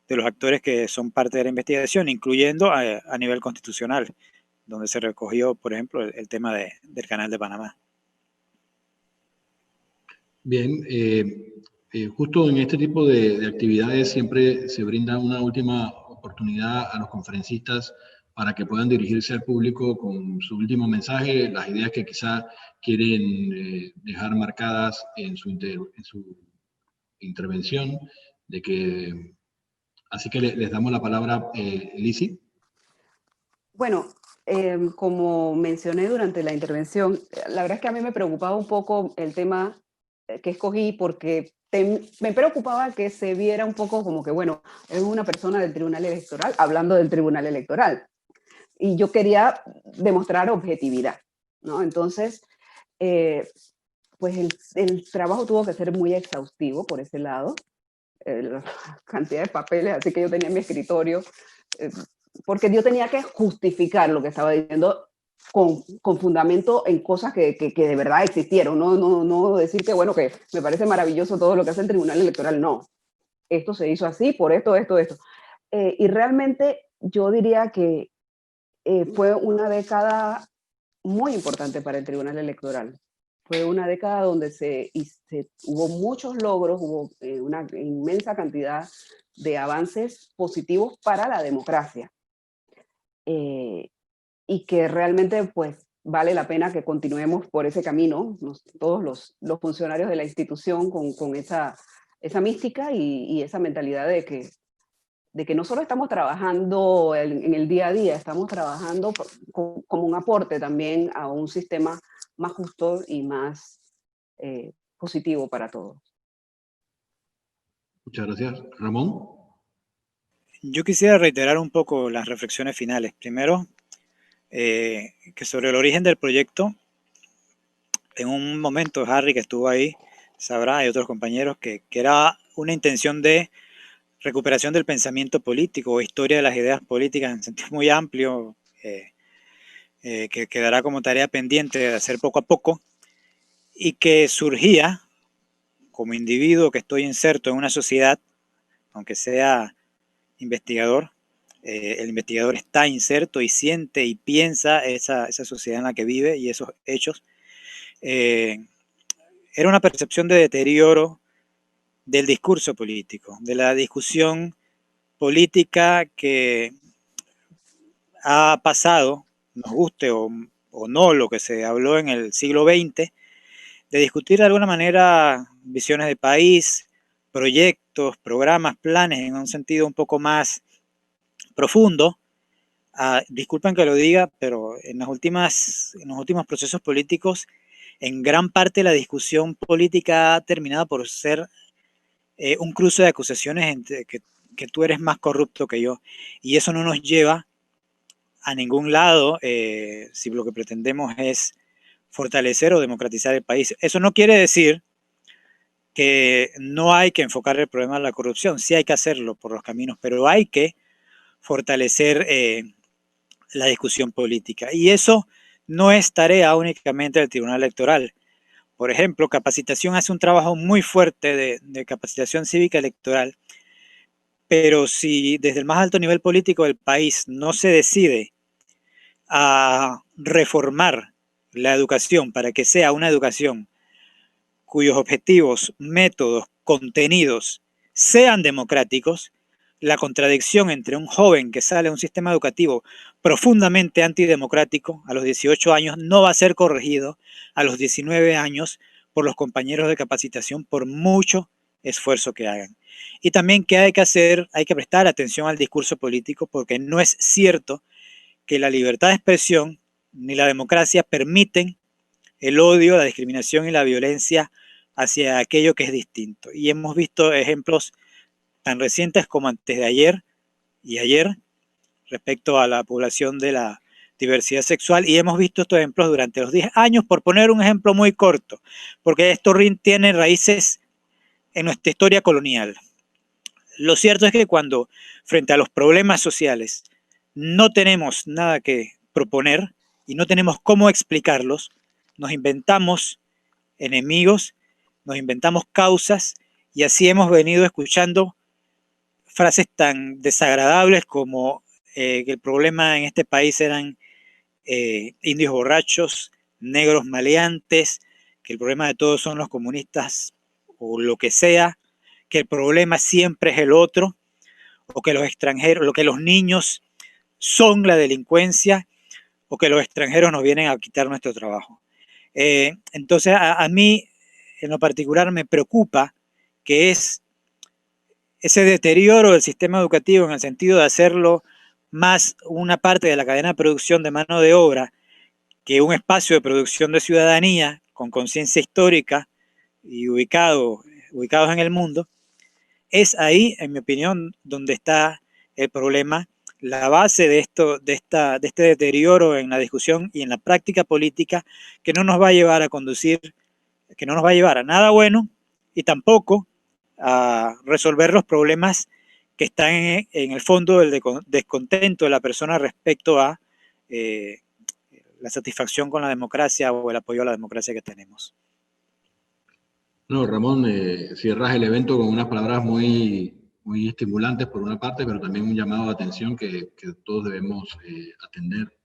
los actores que son parte de la investigación, incluyendo a nivel constitucional, donde se recogió, por ejemplo, el tema del Canal de Panamá. Bien, justo en este tipo de actividades siempre se brinda una última oportunidad a los conferencistas para que puedan dirigirse al público con su último mensaje, las ideas que quizá quieren dejar marcadas en su intervención. Así que les damos la palabra, Lizzy. Bueno, como mencioné durante la intervención, la verdad es que a mí me preocupaba un poco el tema que escogí porque me preocupaba que se viera un poco como que, bueno, es una persona del Tribunal Electoral hablando del Tribunal Electoral. Y yo quería demostrar objetividad, ¿no? Entonces, pues el trabajo tuvo que ser muy exhaustivo por ese lado, la cantidad de papeles, así que yo tenía en mi escritorio, porque yo tenía que justificar lo que estaba diciendo con fundamento en cosas que de verdad existieron, no decir que, bueno, que me parece maravilloso todo lo que hace el Tribunal Electoral, no. Esto se hizo así, por esto. Y realmente yo diría que fue una década muy importante para el Tribunal Electoral. Fue una década donde hubo muchos logros, hubo una inmensa cantidad de avances positivos para la democracia. Y que realmente pues vale la pena que continuemos por ese camino, todos los funcionarios de la institución con esa mística y esa mentalidad de que no solo estamos trabajando en el día a día, estamos trabajando como un aporte también a un sistema más justo y más positivo para todos. Muchas gracias. Ramón. Yo quisiera reiterar un poco las reflexiones finales. Primero, que sobre el origen del proyecto, en un momento Harry, que estuvo ahí, sabrá, y otros compañeros, que era una intención de recuperación del pensamiento político o historia de las ideas políticas en sentido muy amplio, que quedará como tarea pendiente de hacer poco a poco, y que surgía como individuo que estoy inserto en una sociedad, aunque sea investigador, el investigador está inserto y siente y piensa esa sociedad en la que vive y esos hechos. Era una percepción de deterioro del discurso político, de la discusión política que ha pasado, nos guste o no, lo que se habló en el siglo XX, de discutir de alguna manera visiones de país, proyectos, programas, planes en un sentido un poco más profundo. Disculpen que lo diga, pero en los últimos procesos políticos, en gran parte la discusión política ha terminado por ser un cruce de acusaciones entre que tú eres más corrupto que yo. Y eso no nos lleva a ningún lado si lo que pretendemos es fortalecer o democratizar el país. Eso no quiere decir que no hay que enfocar el problema de la corrupción, sí hay que hacerlo por los caminos, pero hay que fortalecer la discusión política. Y eso no es tarea únicamente del Tribunal Electoral. Por ejemplo, Capacitación hace un trabajo muy fuerte de capacitación cívica electoral, pero si desde el más alto nivel político del país no se decide a reformar la educación para que sea una educación cuyos objetivos, métodos, contenidos sean democráticos, la contradicción entre un joven que sale a un sistema educativo profundamente antidemocrático a los 18 años no va a ser corregido a los 19 años por los compañeros de capacitación por mucho esfuerzo que hagan. Y también que hay que hacer, hay que prestar atención al discurso político, porque no es cierto que la libertad de expresión ni la democracia permiten el odio, la discriminación y la violencia hacia aquello que es distinto. Y hemos visto ejemplos tan recientes como antes de ayer y ayer respecto a la población de la diversidad sexual, y hemos visto estos ejemplos durante los 10 años, por poner un ejemplo muy corto, porque esto tiene raíces en nuestra historia colonial. Lo cierto es que cuando frente a los problemas sociales no tenemos nada que proponer y no tenemos cómo explicarlos, nos inventamos enemigos, nos inventamos causas, y así hemos venido escuchando frases tan desagradables como que el problema en este país eran indios borrachos, negros maleantes, que el problema de todos son los comunistas o lo que sea, que el problema siempre es el otro, o que los extranjeros, lo que los niños son la delincuencia, o que los extranjeros nos vienen a quitar nuestro trabajo. Entonces a mí en lo particular me preocupa que es ese deterioro del sistema educativo en el sentido de hacerlo más una parte de la cadena de producción de mano de obra que un espacio de producción de ciudadanía con conciencia histórica y ubicados en el mundo. Es ahí, en mi opinión, donde está el problema, la base de este deterioro en la discusión y en la práctica política, que no nos va a llevar a conducir, que no nos va a llevar a nada bueno, y tampoco a resolver los problemas que están en el fondo del descontento de la persona respecto a la satisfacción con la democracia o el apoyo a la democracia que tenemos. No, Ramón, cierras el evento con unas palabras muy estimulantes por una parte, pero también un llamado de atención que todos debemos atender.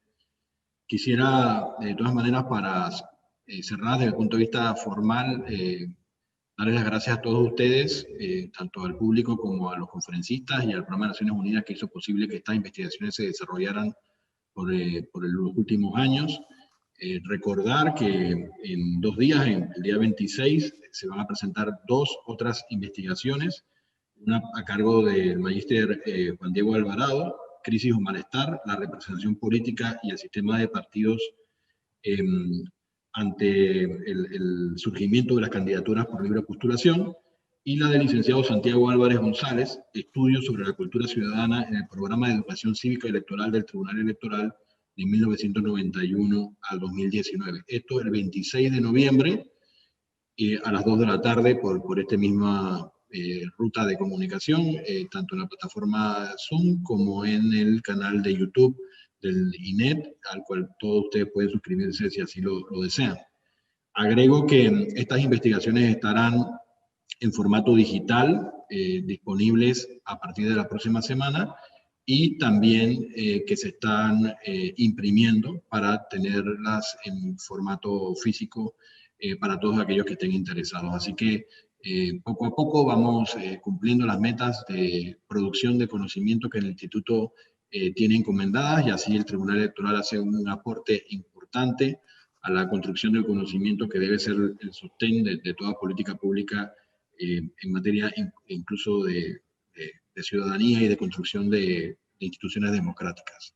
Quisiera, de todas maneras, para cerrar desde el punto de vista formal, darles las gracias a todos ustedes, tanto al público como a los conferencistas y al Programa de Naciones Unidas que hizo posible que estas investigaciones se desarrollaran por los últimos años. Recordar que en 2 días, el día 26, se van a presentar 2 otras investigaciones, una a cargo del magíster Juan Diego Alvarado, Crisis o Malestar, la representación política y el sistema de partidos ante el surgimiento de las candidaturas por libre postulación, y la del licenciado Santiago Álvarez González, Estudios sobre la cultura ciudadana en el programa de educación cívica electoral del Tribunal Electoral de 1991 al 2019. Esto el 26 de noviembre a las 2 de la tarde por esta misma ruta de comunicación, tanto en la plataforma Zoom como en el canal de YouTube del INET, al cual todos ustedes pueden suscribirse si así lo desean. Agrego que estas investigaciones estarán en formato digital, disponibles a partir de la próxima semana, y también que se están imprimiendo para tenerlas en formato físico para todos aquellos que estén interesados. Así que poco a poco vamos cumpliendo las metas de producción de conocimiento que el Instituto tiene encomendadas, y así el Tribunal Electoral hace un aporte importante a la construcción del conocimiento que debe ser el sostén de toda política pública en materia incluso de ciudadanía y de construcción de instituciones democráticas.